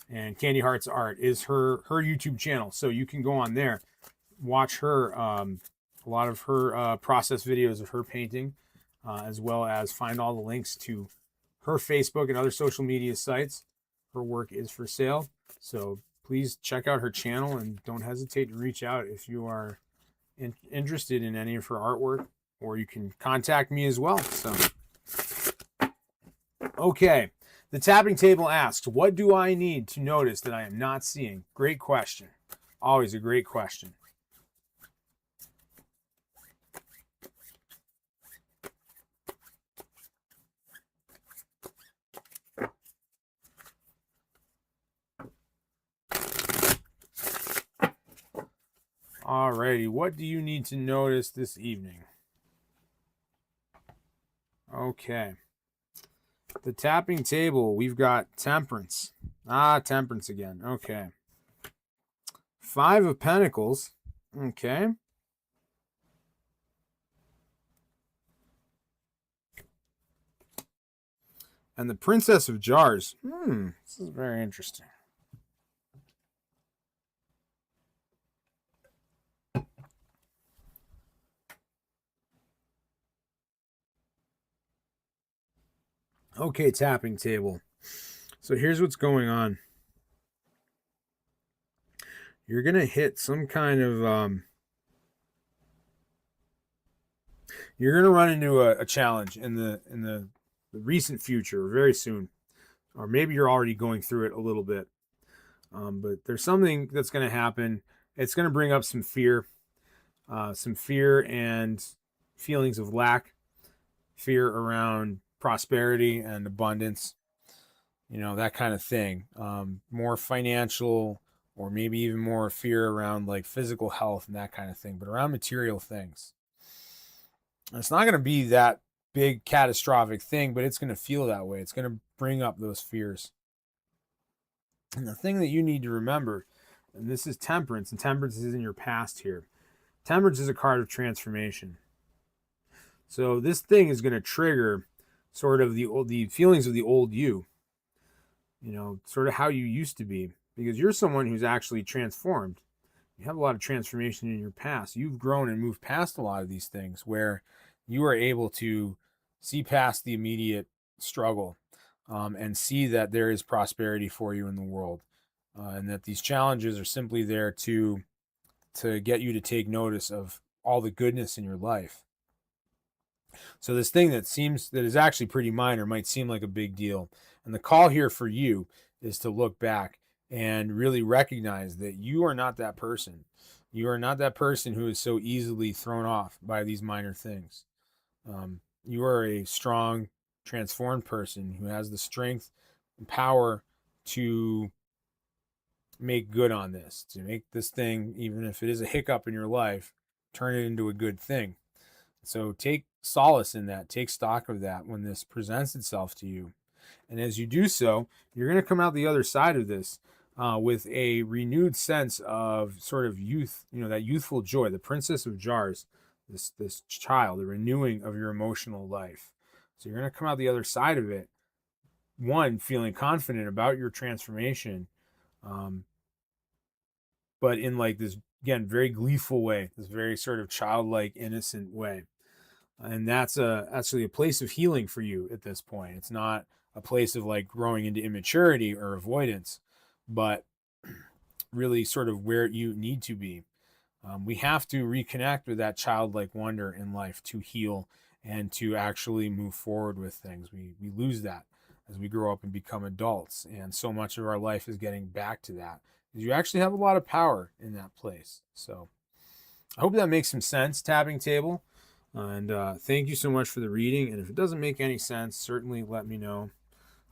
And Candy Hearts Art is her YouTube channel. So you can go on there, watch her, a lot of her process videos of her painting, as well as find all the links to her Facebook and other social media sites. Her work is for sale. So please check out her channel and don't hesitate to reach out if you are interested in any of her artwork, or you can contact me as well. So, okay. The tapping table asks, what do I need to notice that I am not seeing? Great question. Always a great question. Alrighty, what do you need to notice this evening? Okay. The tapping table, we've got temperance. Temperance again. Okay. 5 of Pentacles. Okay. And the Princess of Jars. This is very interesting. Okay, tapping table. So here's what's going on. You're going to hit some kind of you're going to run into a challenge in the recent future, or very soon. Or maybe you're already going through it a little bit. But there's something that's going to happen. It's going to bring up some fear and feelings of lack, fear around prosperity and abundance, that kind of thing. More financial, or maybe even more fear around like physical health and that kind of thing, but around material things. And it's not going to be that big catastrophic thing, but it's going to feel that way. It's going to bring up those fears. And the thing that you need to remember, and this is temperance, and temperance is in your past here. Temperance is a card of transformation. So this thing is going to trigger sort of the feelings of the old you, sort of how you used to be, because you're someone who's actually transformed. You have a lot of transformation in your past. You've grown and moved past a lot of these things where you are able to see past the immediate struggle, and see that there is prosperity for you in the world, and that these challenges are simply there to get you to take notice of all the goodness in your life. So this thing that is actually pretty minor might seem like a big deal. And the call here for you is to look back and really recognize that you are not that person. You are not that person who is so easily thrown off by these minor things. You are a strong, transformed person who has the strength and power to make good on this, to make this thing, even if it is a hiccup in your life, turn it into a good thing. So take solace in that, take stock of that when this presents itself to you. And as you do so, you're going to come out the other side of this with a renewed sense of sort of youth, that youthful joy, the Princess of Jars, this child, the renewing of your emotional life. So you're going to come out the other side of it, one, feeling confident about your transformation, but in like this, again, very gleeful way, this very sort of childlike, innocent way. And that's actually a place of healing for you at this point. It's not a place of like growing into immaturity or avoidance, but really sort of where you need to be. We have to reconnect with that childlike wonder in life to heal and to actually move forward with things. We lose that as we grow up and become adults. And so much of our life is getting back to that, because you actually have a lot of power in that place. So I hope that makes some sense, tapping table. And thank you so much for the reading. And if it doesn't make any sense, certainly let me know.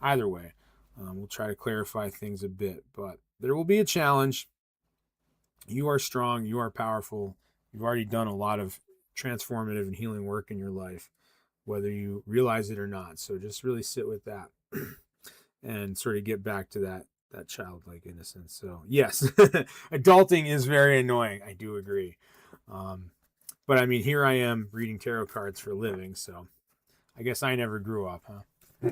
Either way, we'll try to clarify things a bit. But there will be a challenge. You are strong. You are powerful. You've already done a lot of transformative and healing work in your life, whether you realize it or not. So just really sit with that and sort of get back to that childlike innocence. So yes, adulting is very annoying. I do agree. But I mean, here I am reading tarot cards for a living, so I guess I never grew up, huh?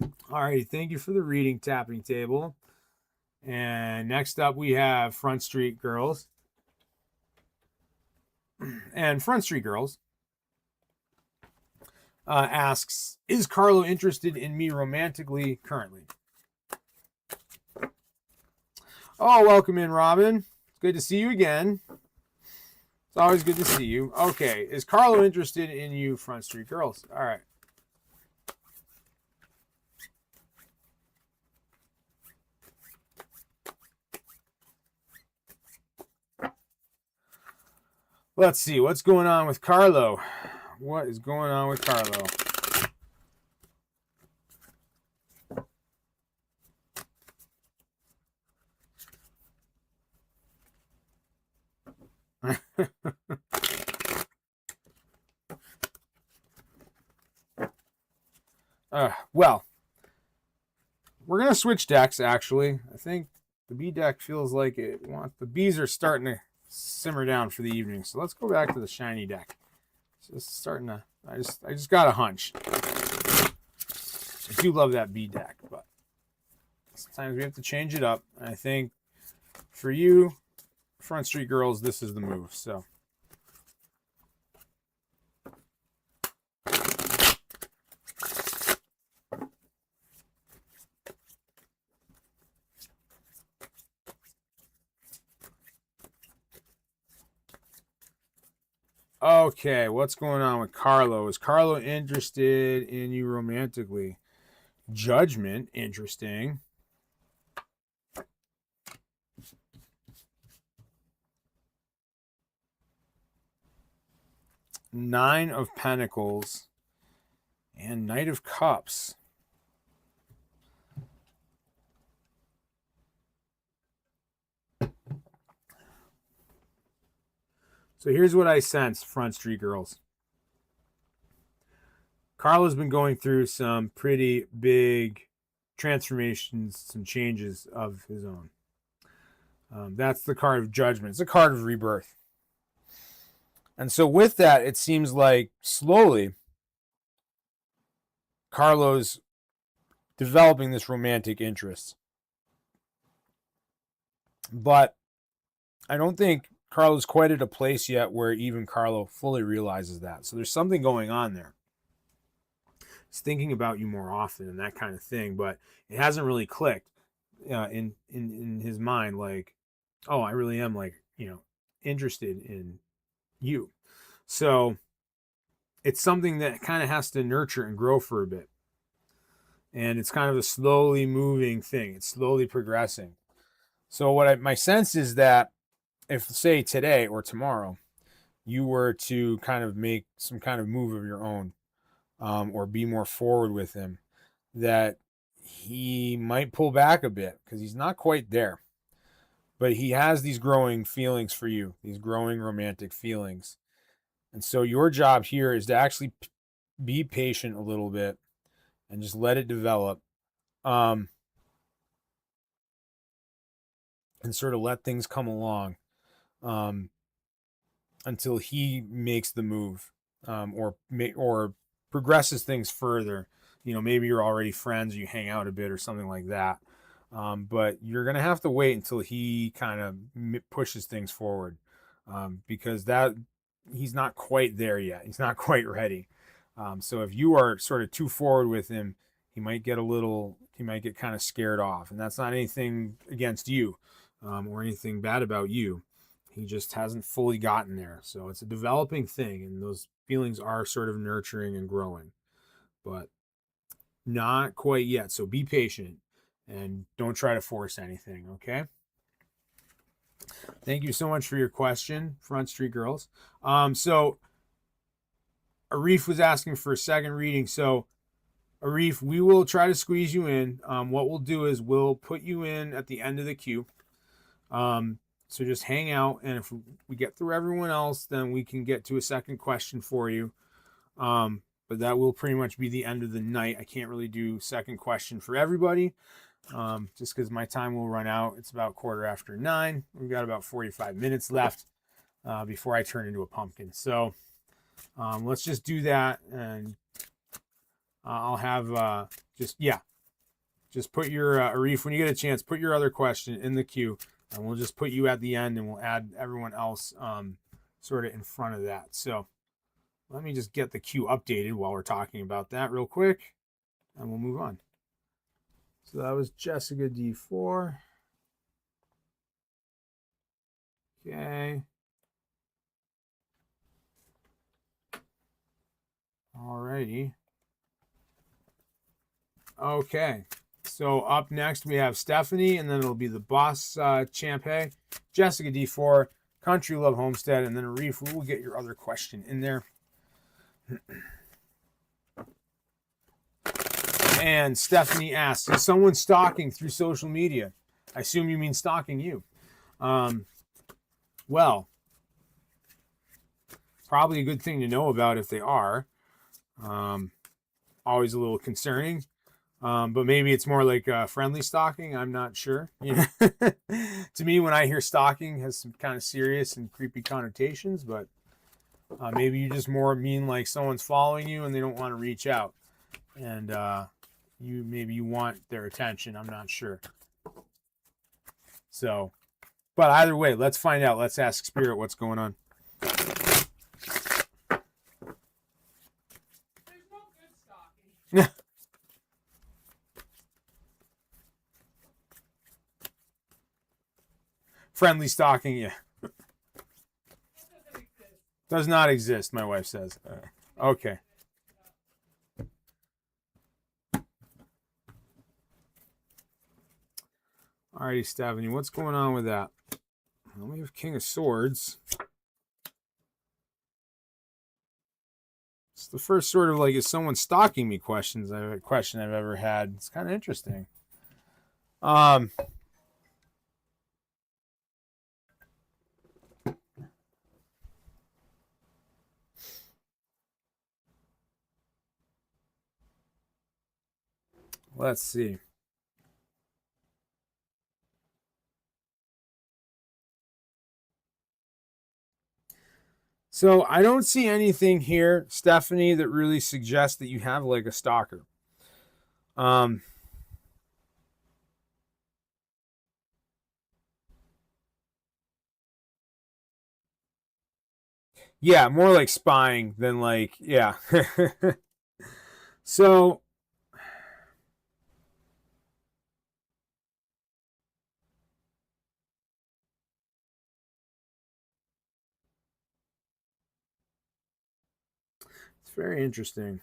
All right, thank you for the reading, Tapping Table. And next up, we have Front Street Girls. And Front Street Girls asks, is Carlo interested in me romantically currently? Oh, welcome in, Robin. It's good to see you again. It's always good to see you. Okay, is Carlo interested in you, Front Street Girls? All right. Let's see, what's going on with Carlo? What is going on with Carlo? Well, we're going to switch decks, actually. I think the B deck feels like it wants... The Bs are starting to simmer down for the evening. So let's go back to the shiny deck. It's just starting to... I just got a hunch. I do love that B deck, but sometimes we have to change it up. I think for you, Front Street Girls, this is the move. So... Okay, what's going on with Carlo? Is Carlo interested in you romantically? Judgment, interesting. Nine of Pentacles and Knight of Cups. So here's what I sense, Front Street Girls. Carlo's been going through some pretty big transformations, some changes of his own. That's the card of Judgment. It's a card of rebirth. And so with that, it seems like slowly Carlo's developing this romantic interest. But I don't think Carlo's quite at a place yet where even Carlo fully realizes that. So there's something going on there. He's thinking about you more often and that kind of thing, but it hasn't really clicked in his mind. Like, oh, I really am interested in you. So it's something that kind of has to nurture and grow for a bit. And it's kind of a slowly moving thing. It's slowly progressing. So my sense is that if, say, today or tomorrow, you were to kind of make some kind of move of your own, or be more forward with him, that he might pull back a bit because he's not quite there. But he has these growing feelings for you, these growing romantic feelings. And so your job here is to actually be patient a little bit and just let it develop. And sort of let things come along. Until he makes the move, or progresses things further. Maybe you're already friends, you hang out a bit or something like that. But you're going to have to wait until he kind of pushes things forward, because he's not quite there yet. He's not quite ready. So if you are sort of too forward with him, he might get kind of scared off. And that's not anything against you, or anything bad about you. He just hasn't fully gotten there. So it's a developing thing, and those feelings are sort of nurturing and growing, but not quite yet. So be patient and don't try to force anything, okay? Thank you so much for your question, Front Street Girls. So Arif was asking for a second reading. So Arif, we will try to squeeze you in. What we'll do is we'll put you in at the end of the queue. So just hang out, and if we get through everyone else, then we can get to a second question for you. But that will pretty much be the end of the night. I can't really do second question for everybody, just because my time will run out. It's about 9:15. We've got about 45 minutes left before I turn into a pumpkin. So let's just do that, and I'll have just put your Arif, when you get a chance, put your other question in the queue, and we'll just put you at the end, and we'll add everyone else sort of in front of that. So let me just get the queue updated while we're talking about that real quick, and we'll move on. So that was Jessica D4. Okay. Alrighty. Okay. So up next we have Stephanie, and then it'll be the boss Champe, Jessica D4, Country Love Homestead, and then Arif. We will get your other question in there. And Stephanie asks, is someone stalking through social media? I assume you mean stalking you. Well, probably a good thing to know about if they are. Always a little concerning. But maybe it's more like friendly stalking. I'm not sure. You know? To me, when I hear stalking, it has some kind of serious and creepy connotations. But maybe you just more mean like someone's following you and they don't want to reach out, and you want their attention. I'm not sure. So, but either way, let's find out. Let's ask Spirit what's going on. There's no good stalking. Friendly stalking, yeah. Does not exist, my wife says. Okay. Alrighty, Stephanie, what's going on with that? Well, we have King of Swords. It's the first sort of like, is someone stalking me question I've ever had. It's kind of interesting. Let's see. So I don't see anything here, Stephanie, that really suggests that you have like a stalker. Yeah, more like spying than like, yeah. So it's very interesting.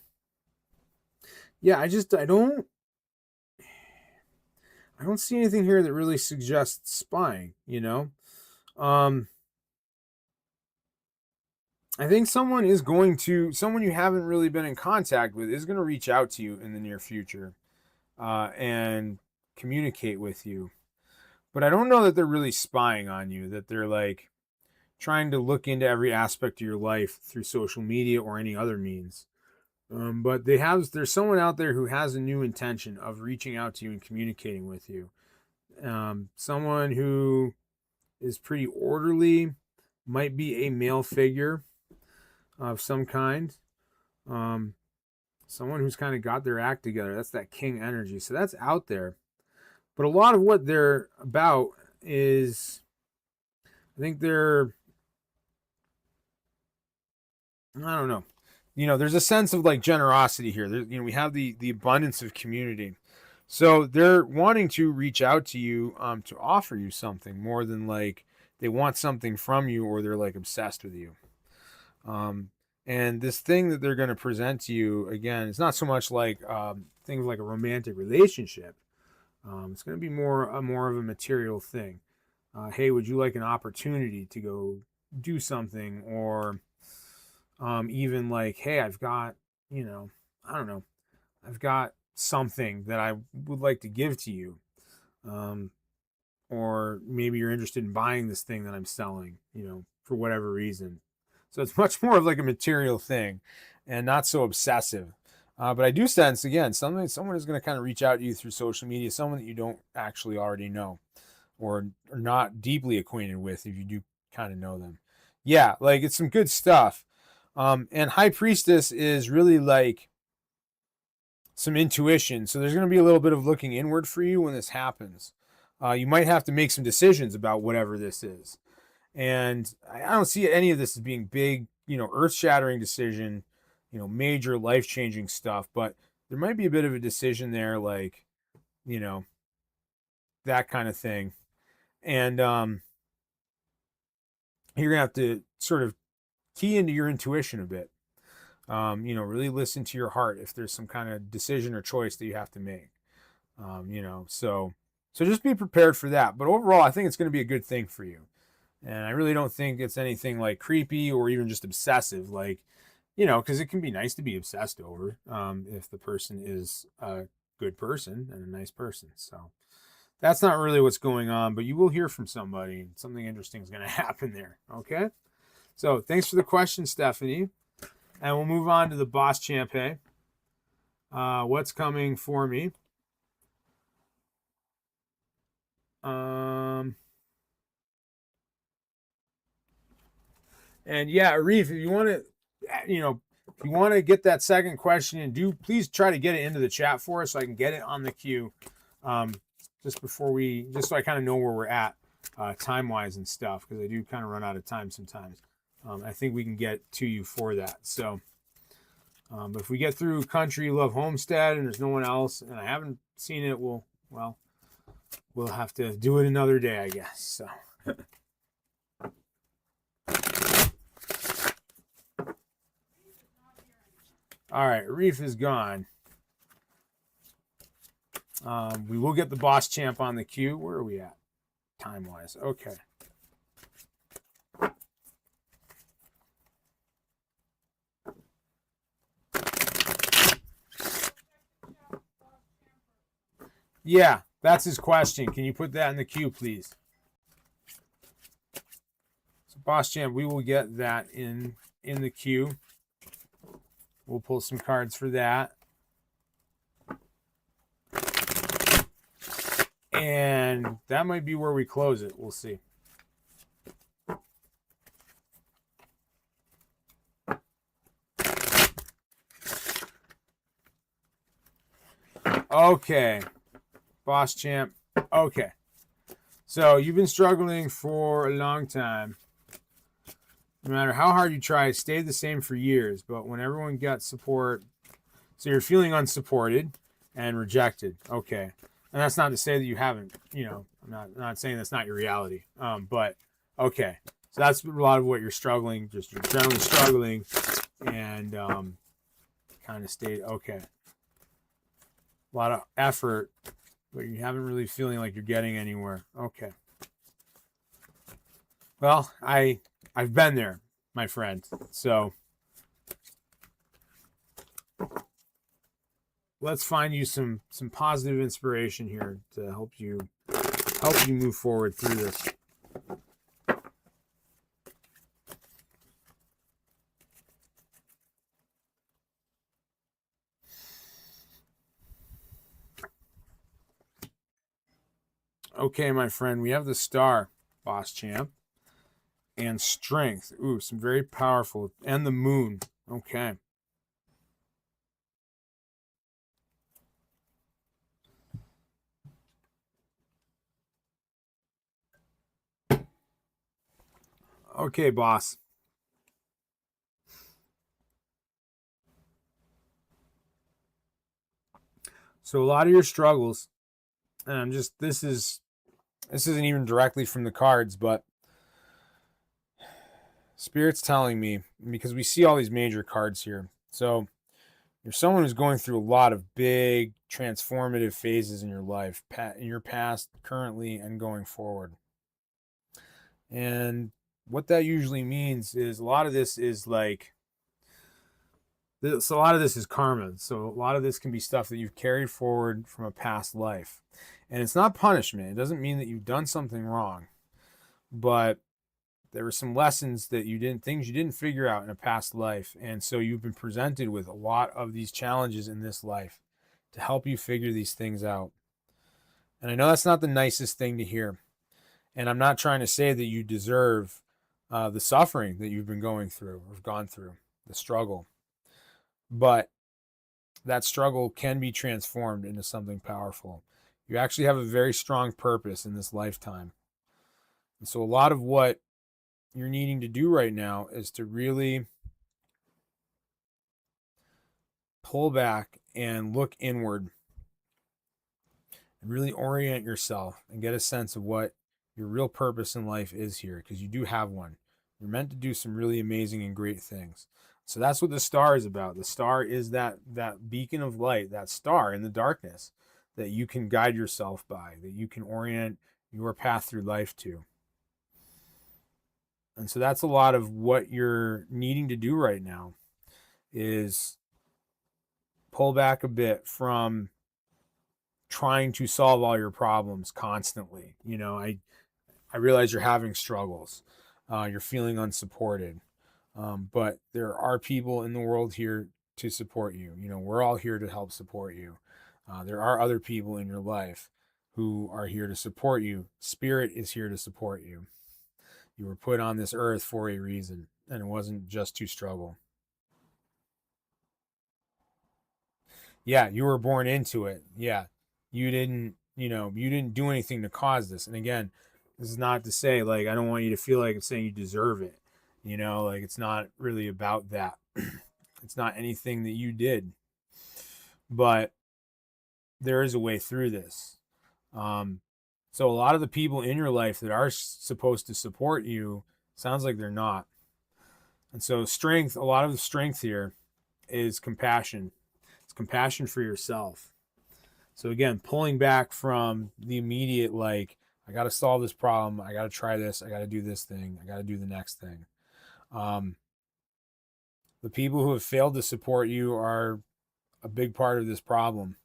Yeah, I don't see anything here that really suggests spying, you know? I think someone you haven't really been in contact with is going to reach out to you in the near future and communicate with you. But I don't know that they're really spying on you, that they're like trying to look into every aspect of your life through social media or any other means. But there's someone out there who has a new intention of reaching out to you and communicating with you. Someone who is pretty orderly, might be a male figure of some kind. Someone who's kind of got their act together. That's that king energy. So that's out there. But a lot of what they're about is, I think they're, I don't know. You know, there's a sense of like generosity here. We have the abundance of community. So they're wanting to reach out to you to offer you something more than like they want something from you or they're like obsessed with you. And this thing that they're going to present to you, again, it's not so much like things like a romantic relationship. It's going to be more of a material thing. Hey, would you like an opportunity to go do something? Or even like, hey, I've got, I don't know, I've got something that I would like to give to you. Or maybe you're interested in buying this thing that I'm selling, for whatever reason. So it's much more of like a material thing and not so obsessive. But I do sense, again, someone is going to kind of reach out to you through social media, someone that you don't actually already know or are not deeply acquainted with if you do kind of know them. Yeah, like it's some good stuff. And High Priestess is really like, some intuition. So there's going to be a little bit of looking inward for you when this happens. You might have to make some decisions about whatever this is. And I don't see any of this as being big, earth-shattering decision, major life-changing stuff. But there might be a bit of a decision there, like, that kind of thing. And you're going to have to sort of key into your intuition a bit. Really listen to your heart if there's some kind of decision or choice that you have to make. So just be prepared for that. But overall, I think it's going to be a good thing for you. And I really don't think it's anything like creepy or even just obsessive, like, because it can be nice to be obsessed over if the person is a good person and a nice person. So that's not really what's going on, but you will hear from somebody. Something interesting is going to happen there. Okay. So thanks for the question, Stephanie. And we'll move on to the Boss Champ. Hey, what's coming for me? And yeah, Arif, if you want to, if you want to get that second question in, please try to get it into the chat for us so I can get it on the queue. Just so I kind of know where we're at time wise and stuff, because I do kind of run out of time sometimes. I think we can get to you for that. So, but if we get through Country Love Homestead and there's no one else and I haven't seen it, we'll have to do it another day, I guess. So. All right, Reef is gone. We will get the Boss Champ on the queue. Where are we at time-wise? Okay. Yeah, that's his question. Can you put that in the queue, please? So, Boss Champ, we will get that in the queue. We'll pull some cards for that. And that might be where we close it. We'll see. Okay. Boss Champ. Okay. So you've been struggling for a long time. No matter how hard you try, it stayed the same for years. But when everyone got support, so you're feeling unsupported and rejected. Okay. And that's not to say that you haven't, I'm not saying that's not your reality. But okay. So that's a lot of what you're struggling. Just you're generally struggling and kind of stayed okay. A lot of effort, but you haven't really feeling like you're getting anywhere. Okay. Well, I've been there, my friend. So let's find you some positive inspiration here to help you move forward through this. Okay, my friend, we have the Star, Boss Champ, and Strength. Ooh, some very powerful, and the Moon. Okay. Okay, boss. So a lot of your struggles, and I'm just this isn't even directly from the cards, but Spirit's telling me, because we see all these major cards here. So you're someone who's going through a lot of big transformative phases in your life, in your past, currently, and going forward. And what that usually means is a lot of this is like, so a lot of this is karma. So a lot of this can be stuff that you've carried forward from a past life. And it's not punishment. It doesn't mean that you've done something wrong, but there were some lessons that things you didn't figure out in a past life. And so you've been presented with a lot of these challenges in this life to help you figure these things out. And I know that's not the nicest thing to hear. And I'm not trying to say that you deserve the suffering that you've been going through or gone through, the struggle. But that struggle can be transformed into something powerful. You actually have a very strong purpose in this lifetime. And so a lot of what you're needing to do right now is to really pull back and look inward and really orient yourself and get a sense of what your real purpose in life is here, because you do have one. You're meant to do some really amazing and great things. So that's what the star is about. The star is that beacon of light, that star in the darkness that you can guide yourself by, that you can orient your path through life to. And so that's a lot of what you're needing to do right now, is pull back a bit from trying to solve all your problems constantly. I realize you're having struggles. You're feeling unsupported. But there are people in the world here to support you. We're all here to help support you. There are other people in your life who are here to support you. Spirit is here to support you. You were put on this earth for a reason, and it wasn't just to struggle. Yeah, you were born into it. Yeah, you didn't do anything to cause this. And again, this is not to say, like, I don't want you to feel like it's saying you deserve it. Like, it's not really about that. It's not anything that you did, but there is a way through this. So a lot of the people in your life that are supposed to support you, sounds like they're not. And so a lot of the strength here is compassion. It's compassion for yourself. So again, pulling back from the immediate, like, I got to solve this problem. I got to try this. I got to do this thing. I got to do the next thing. The people who have failed to support you are a big part of this problem.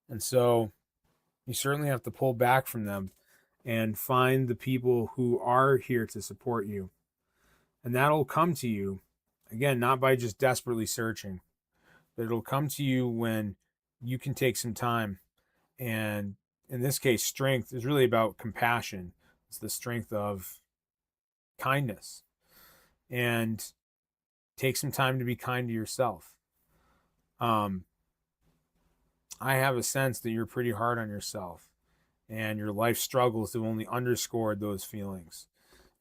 And so you certainly have to pull back from them and find the people who are here to support you. And that'll come to you, again, not by just desperately searching, but it'll come to you when you can take some time. And in this case, strength is really about compassion. It's the strength of kindness. And take some time to be kind to yourself. I have a sense that you're pretty hard on yourself, and your life struggles have only underscored those feelings.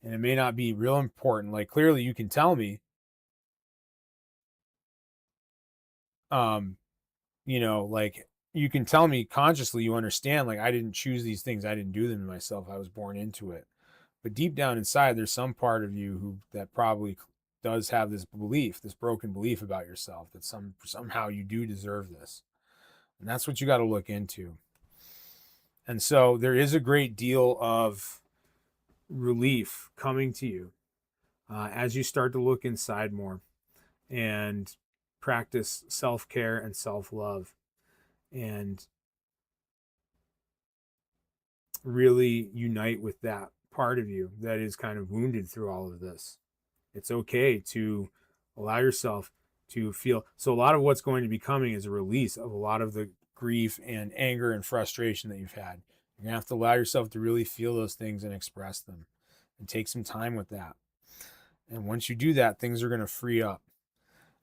And it may not be real important. Like, clearly you can tell me, like, you can tell me consciously, you understand, like, I didn't choose these things. I didn't do them to myself. I was born into it. But deep down inside, there's some part of you that probably does have this belief, this broken belief about yourself, that somehow you do deserve this. And that's what you got to look into. And so there is a great deal of relief coming to you as you start to look inside more and practice self-care and self-love, and really unite with that part of you that is kind of wounded through all of this. It's okay to allow yourself to feel. So a lot of what's going to be coming is a release of a lot of the grief and anger and frustration that you've had. You're going to have to allow yourself to really feel those things and express them, and take some time with that. And once you do that, things are going to free up.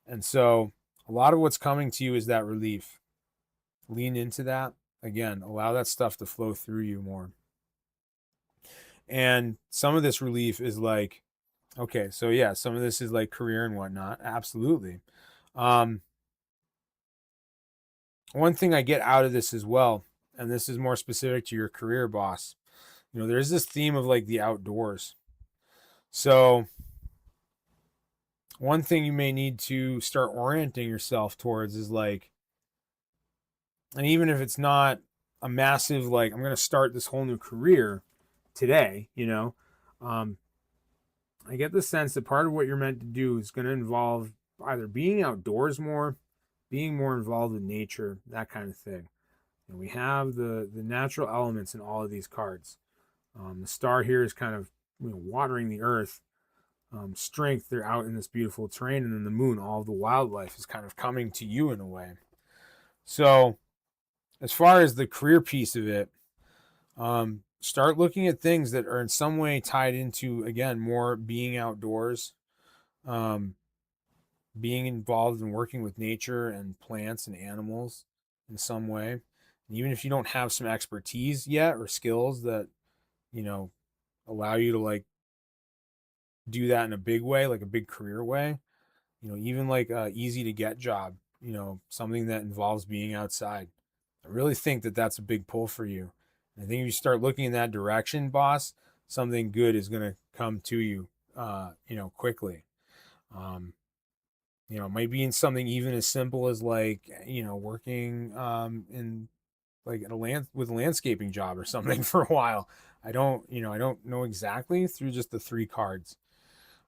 And so a lot of what's coming to you is that relief. Lean into that. Again, allow that stuff to flow through you more. And some of this relief is like, okay, so yeah, some of this is like career and whatnot. Absolutely. One thing I get out of this as well, and this is more specific to your career, boss, there's this theme of like the outdoors. So one thing you may need to start orienting yourself towards is like, and even if it's not a massive, like, I'm going to start this whole new career today, I get the sense that part of what you're meant to do is going to involve either being outdoors more, being more involved with nature, that kind of thing. And we have the natural elements in all of these cards. The star here is kind of watering the earth. Strength, they're out in this beautiful terrain. And then the moon, all of the wildlife is kind of coming to you in a way. So as far as the career piece of it, start looking at things that are in some way tied into, again, more being outdoors, being involved in working with nature and plants and animals in some way. And even if you don't have some expertise yet or skills that, you know, allow you to like do that in a big way, like a big career way, even like a easy to get job, something that involves being outside. I really think that that's a big pull for you. And I think if you start looking in that direction, boss, something good is going to come to you, quickly. Um, it might be in something even as simple as like, working in like with a landscaping job or something for a while. I don't know exactly through just the three cards,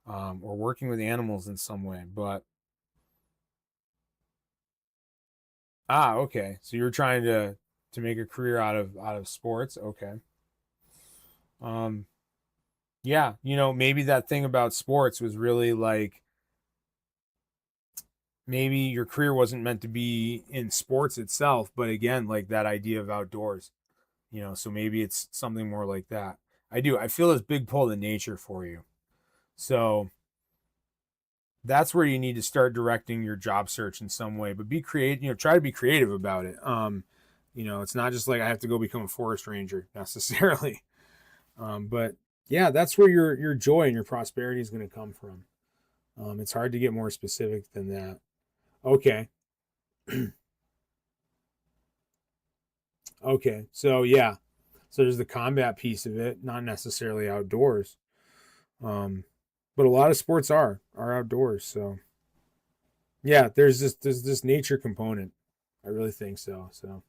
or working with animals in some way, but okay. So you're trying to make a career out of sports. Okay. Um, yeah, maybe that thing about sports was really like maybe your career wasn't meant to be in sports itself, but again, like that idea of outdoors, so maybe it's something more like that. I feel this big pull to nature for you. So that's where you need to start directing your job search in some way, but be creative, try to be creative about it. It's not just like I have to go become a forest ranger necessarily. But yeah, that's where your joy and your prosperity is going to come from. It's hard to get more specific than that. Okay. Okay. So yeah. So there's the combat piece of it, not necessarily outdoors. But a lot of sports are outdoors. So yeah, there's this nature component. I really think so. So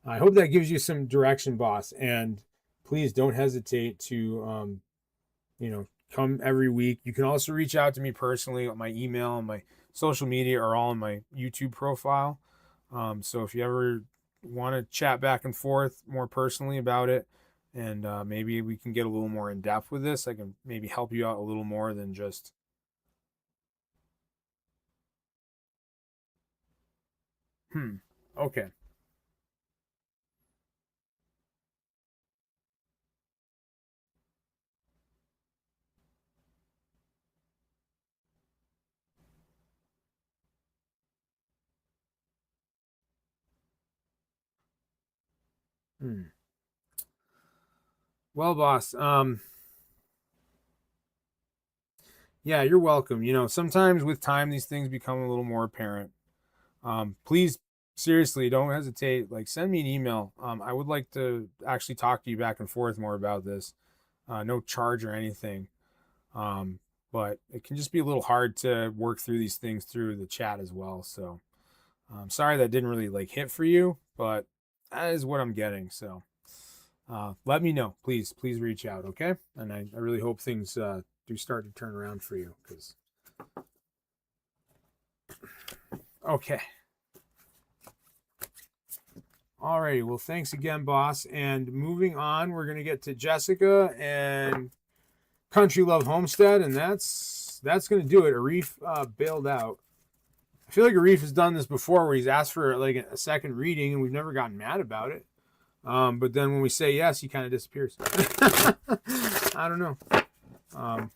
I hope that gives you some direction, boss. And please don't hesitate to come every week. You can also reach out to me personally. My email and my social media are all on my YouTube profile. So if you ever want to chat back and forth more personally about it, and maybe we can get a little more in depth with this, I can maybe help you out a little more than just. Okay. Hmm. Well, boss. Yeah, you're welcome. Sometimes with time, these things become a little more apparent. Please, seriously, don't hesitate. Like, send me an email. I would like to actually talk to you back and forth more about this. No charge or anything. Um, but it can just be a little hard to work through these things through the chat as well. So I'm sorry that didn't really like hit for you, but that is what I'm getting. So let me know. Please reach out. Okay. And I really hope things do start to turn around for you. Okay. Alrighty, well, thanks again, boss. And moving on, we're gonna get to Jessica and Country Love Homestead, and that's gonna do it. Arif bailed out. I feel like Arif has done this before, where he's asked for like a second reading, and we've never gotten mad about it. But then when we say yes, he kind of disappears. I don't know. Um,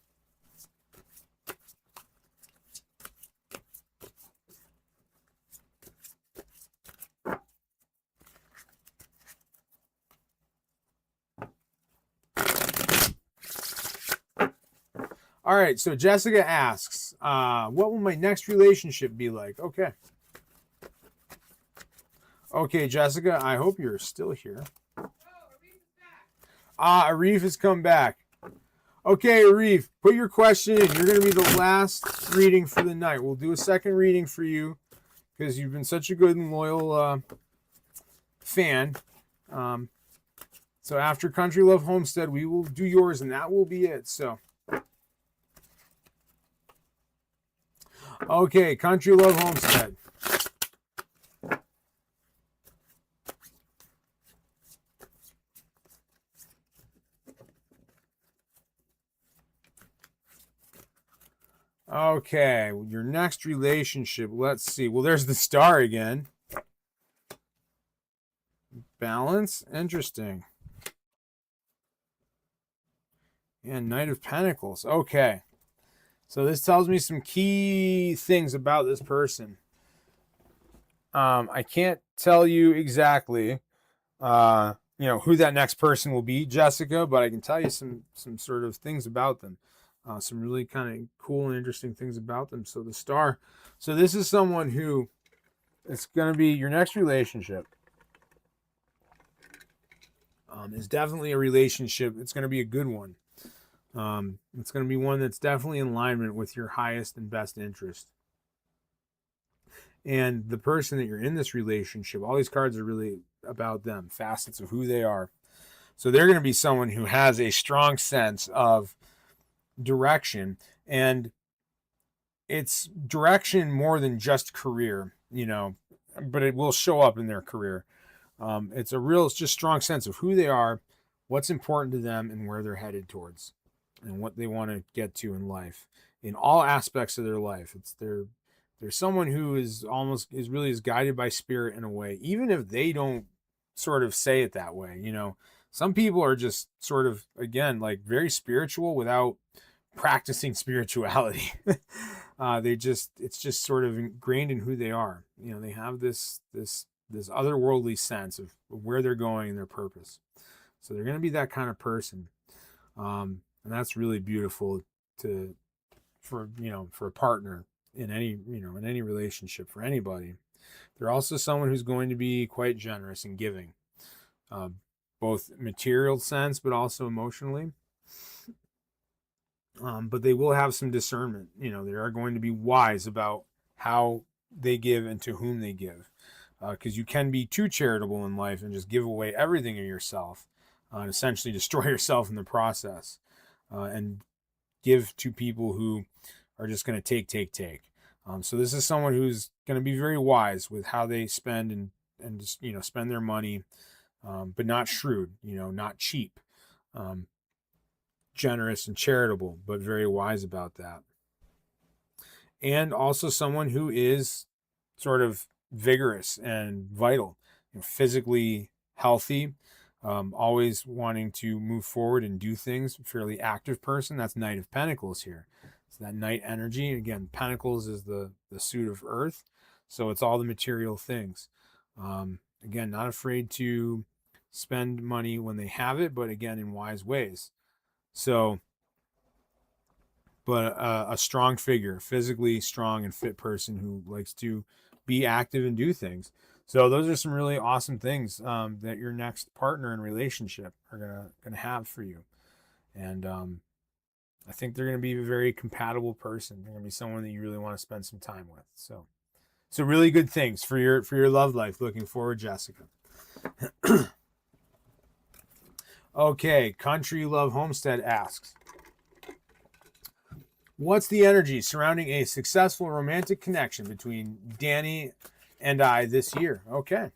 all right, so Jessica asks, what will my next relationship be like? Okay. Okay, Jessica, I hope you're still here. Arif has come back. Okay, Arif, put your question in. You're going to be the last reading for the night. We'll do a second reading for you because you've been such a good and loyal fan. So after Country Love Homestead, we will do yours, and that will be it. So, okay, Country Love Homestead. Okay, your next relationship. Let's see. Well, there's the star again. Balance. Interesting. And Knight of Pentacles. Okay. So this tells me some key things about this person. I can't tell you exactly, who that next person will be, Jessica, but I can tell you some sort of things about them. Some really kind of cool and interesting things about them. So the star. So this is someone who it's going to be your next relationship. Is definitely a relationship. It's going to be a good one. It's going to be one that's definitely in alignment with your highest and best interest. And the person that you're in this relationship, all these cards are really about them, facets of who they are. So they're going to be someone who has a strong sense of direction, and it's direction more than just career, but it will show up in their career. It's just strong sense of who they are, what's important to them, and where they're headed towards, and what they want to get to in life, in all aspects of their life. They're someone who is really guided by spirit in a way, even if they don't sort of say it that way. Some people are just sort of, again, like very spiritual without practicing spirituality. It's just sort of ingrained in who they are. They have this otherworldly sense of where they're going and their purpose. So they're going to be that kind of person, and that's really beautiful for a partner in any relationship, for anybody. They're also someone who's going to be quite generous and giving, both material sense but also emotionally. But they will have some discernment. They are going to be wise about how they give and to whom they give, because you can be too charitable in life and just give away everything of yourself, and essentially destroy yourself in the process, and give to people who are just going to take. So this is someone who's going to be very wise with how they spend and just spend their money, but not shrewd, not cheap. Generous and charitable, but very wise about that. And also someone who is sort of vigorous and vital, physically healthy, always wanting to move forward and do things, fairly active person. That's Knight of Pentacles here. So that Knight energy, again, Pentacles is the suit of earth, so it's all the material things. Again, not afraid to spend money when they have it, but again, in wise ways. So, but a strong figure, physically strong and fit person who likes to be active and do things. So those are some really awesome things that your next partner in relationship are gonna have for you. And I think they're gonna be a very compatible person. They're gonna be someone that you really want to spend some time with. So really good things for your love life. Looking forward, Jessica. Okay, Country Love Homestead asks, what's the energy surrounding a successful romantic connection between Danny and I this year? Okay.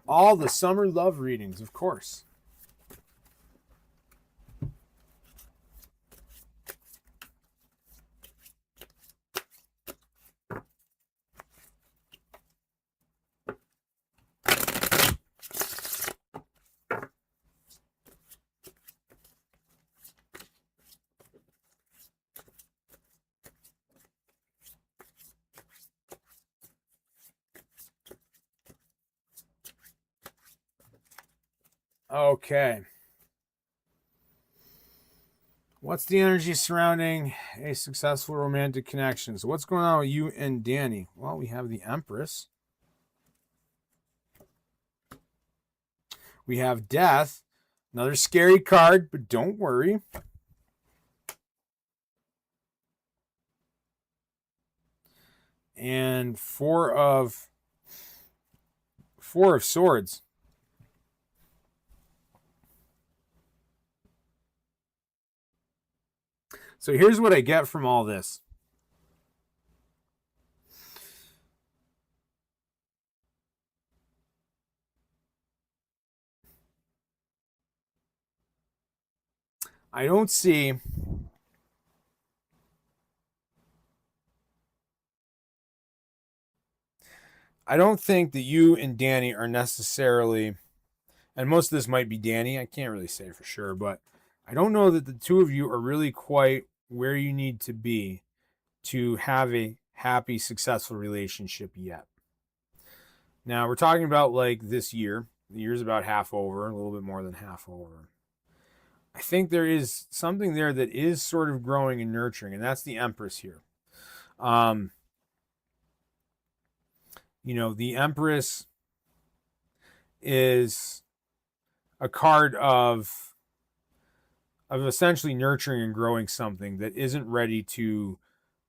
All the summer love readings, of course. Okay. What's the energy surrounding a successful romantic connection? So what's going on with you and Danny? Well, we have the Empress. We have Death. Another scary card, but don't worry. And Four of Swords. So here's what I get from all this. I don't think that you and Danny are necessarily and most of this might be Danny. I can't really say for sure, but I don't know that the two of you are really quite where you need to be to have a happy, successful relationship yet. Now, we're talking about like this year. The year's about half over, a little bit more than half over. I think there is something there that is sort of growing and nurturing, and that's the Empress here. Um, the Empress is a card of essentially nurturing and growing something that isn't ready to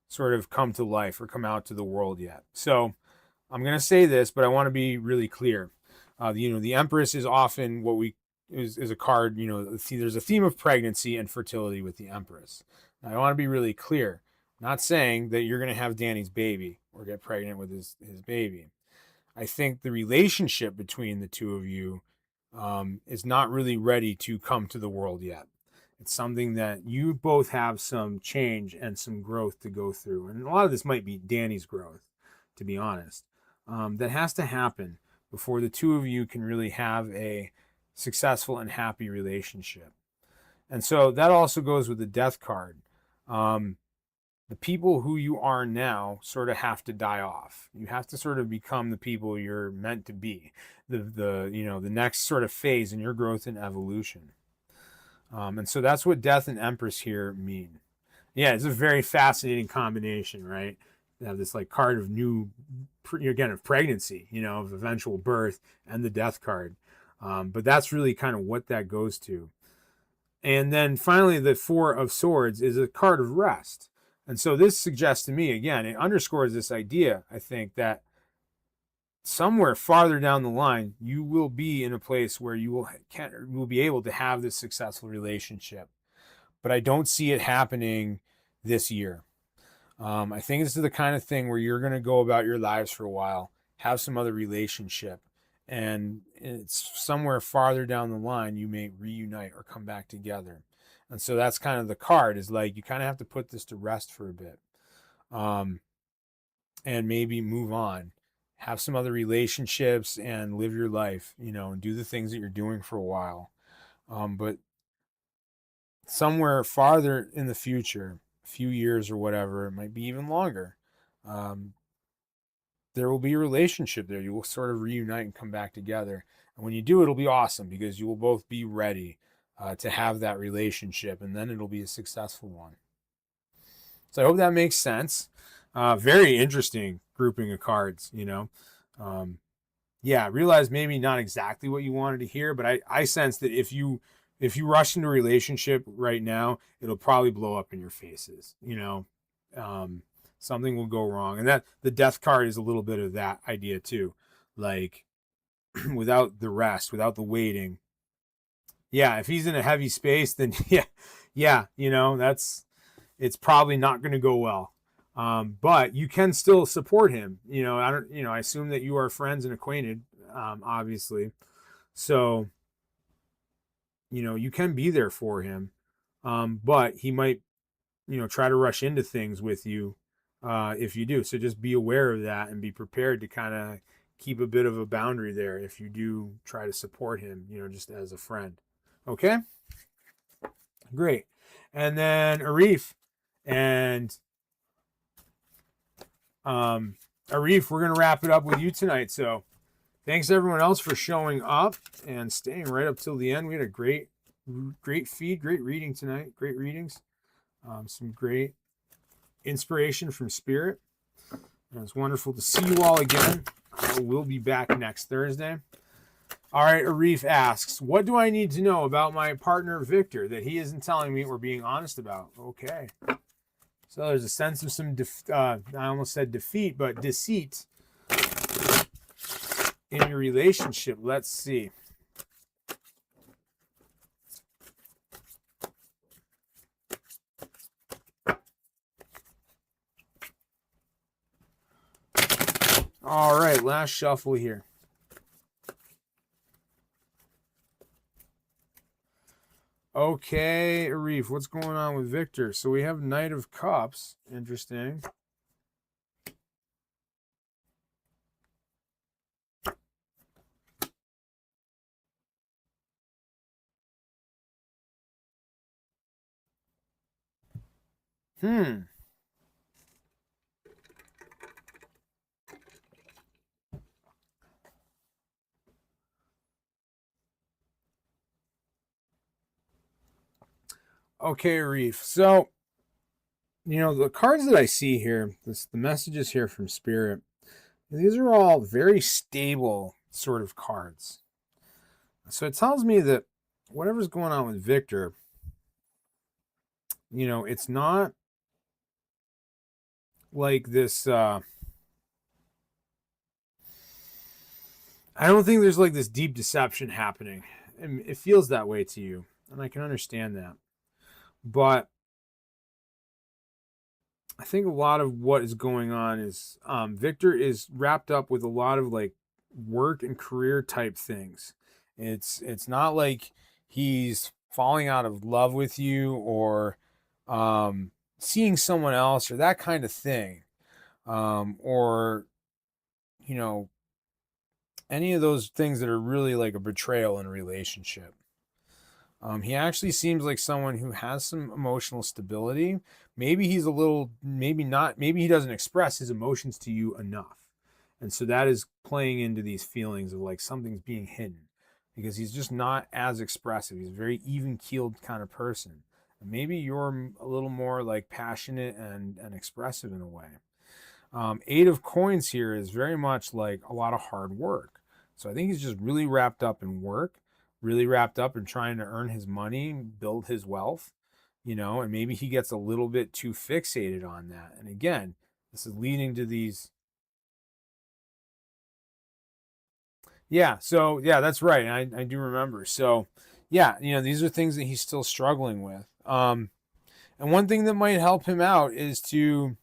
sort of come to life or come out to the world yet. So I'm going to say this, but I want to be really clear. The Empress is often what we is a card. There's a theme of pregnancy and fertility with the Empress. Now, I want to be really clear. I'm not saying that you're going to have Danny's baby or get pregnant with his baby. I think the relationship between the two of you is not really ready to come to the world yet. It's something that you both have some change and some growth to go through. And a lot of this might be Danny's growth, to be honest. That has to happen before the two of you can really have a successful and happy relationship. And so that also goes with the death card. The people who you are now sort of have to die off. You have to sort of become the people you're meant to be. The next sort of phase in your growth and evolution. And so that's what death and Empress here mean. Yeah, it's a very fascinating combination, right? You have this like card of of pregnancy, of eventual birth, and the death card. But that's really kind of what that goes to. And then finally, the Four of Swords is a card of rest. And so this suggests to me, again, it underscores this idea, I think, that somewhere farther down the line, you will be in a place where you will be able to have this successful relationship. But I don't see it happening this year. I think this is the kind of thing where you're going to go about your lives for a while, have some other relationship, and it's somewhere farther down the line you may reunite or come back together. And so that's kind of the card, is like you kind of have to put this to rest for a bit, and maybe move on, have some other relationships and live your life, and do the things that you're doing for a while. But somewhere farther in the future, a few years or whatever, it might be even longer, there will be a relationship there. You will sort of reunite and come back together. And when you do, it'll be awesome because you will both be ready to have that relationship, and then it'll be a successful one. So I hope that makes sense. Very interesting grouping of cards, Yeah, I realize maybe not exactly what you wanted to hear, but I sense that if you rush into a relationship right now, it'll probably blow up in your faces, something will go wrong. And that the death card is a little bit of that idea too. Like without the rest, without the waiting. Yeah, if he's in a heavy space, then yeah, it's probably not going to go well. But you can still support him. I assume that you are friends and acquainted, obviously. So, you can be there for him. But he might, try to rush into things with you if you do. So just be aware of that and be prepared to kind of keep a bit of a boundary there if you do try to support him, just as a friend. Okay? Great. And then Arif and Arif, we're going to wrap it up with you tonight. So thanks everyone else for showing up and staying right up till the end. We had a great feed, great reading tonight, great readings, some great inspiration from Spirit. And it's wonderful to see you all again. We'll be back next Thursday. All right, Arif asks, what do I need to know about my partner, Victor, that he isn't telling me or being honest about? Okay. So there's a sense of some, I almost said defeat, but deceit in your relationship. Let's see. All right, last shuffle here. Okay, Arif, what's going on with Victor? So we have Knight of Cups. Interesting. Hmm. Okay, Reef. So, the cards that I see here, the messages here from Spirit, these are all very stable sort of cards. So it tells me that whatever's going on with Victor, it's not like this. I don't think there's like this deep deception happening. And it feels that way to you, and I can understand that. But I think a lot of what is going on is Victor is wrapped up with a lot of like work and career type things. It's not like he's falling out of love with you or seeing someone else or that kind of thing, or you know any of those things that are really like a betrayal in a relationship. He actually seems like someone who has some emotional stability. Maybe he's a little, maybe not, maybe he doesn't express his emotions to you enough. And so that is playing into these feelings of like something's being hidden because he's just not as expressive. He's a very even keeled kind of person. And maybe you're a little more like passionate and expressive in a way. Eight of coins here is very much like a lot of hard work. So I think he's just really wrapped up in work, really wrapped up in trying to earn his money, build his wealth, and maybe he gets a little bit too fixated on that. And again, this is leading to these. Yeah. So, yeah, that's right. I do remember. So, yeah, these are things that he's still struggling with. And one thing that might help him out is to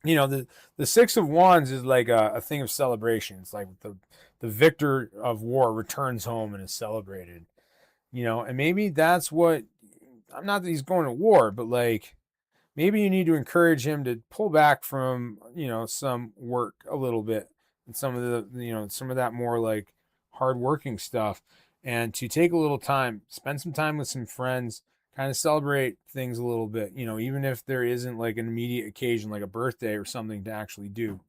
the Six of Wands is like a thing of celebration. It's like the victor of war returns home and is celebrated. And maybe that's what. I'm not that he's going to war, but like maybe you need to encourage him to pull back from some work a little bit and some of some of that more like hardworking stuff, and to take a little time, spend some time with some friends, kind of celebrate things a little bit. Even if there isn't like an immediate occasion like a birthday or something to actually do.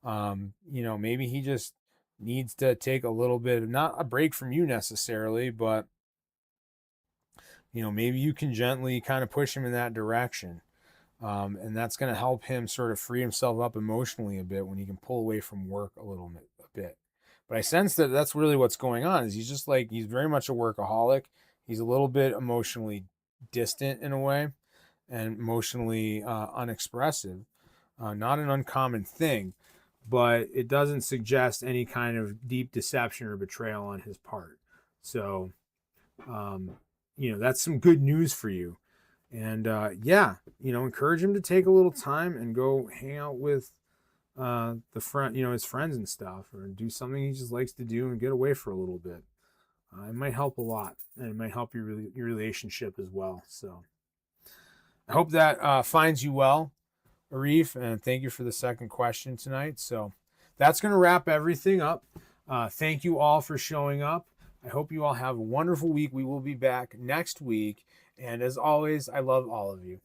Maybe he just needs to take a little bit, not a break from you necessarily, but maybe you can gently kind of push him in that direction. And that's going to help him sort of free himself up emotionally a bit when he can pull away from work a bit. But I sense that that's really what's going on. Is he's just like he's very much a workaholic. He's a little bit emotionally distant in a way, and emotionally unexpressive. Not an uncommon thing, but it doesn't suggest any kind of deep deception or betrayal on his part. So, um, that's some good news for you. And yeah, encourage him to take a little time and go hang out with the friend, his friends and stuff, or do something he just likes to do and get away for a little bit. It might help a lot, and it might help your relationship as well. So I hope that finds you well, Arif, and thank you for the second question tonight. So that's going to wrap everything up. Thank you all for showing up. I hope you all have a wonderful week. We will be back next week. And as always, I love all of you.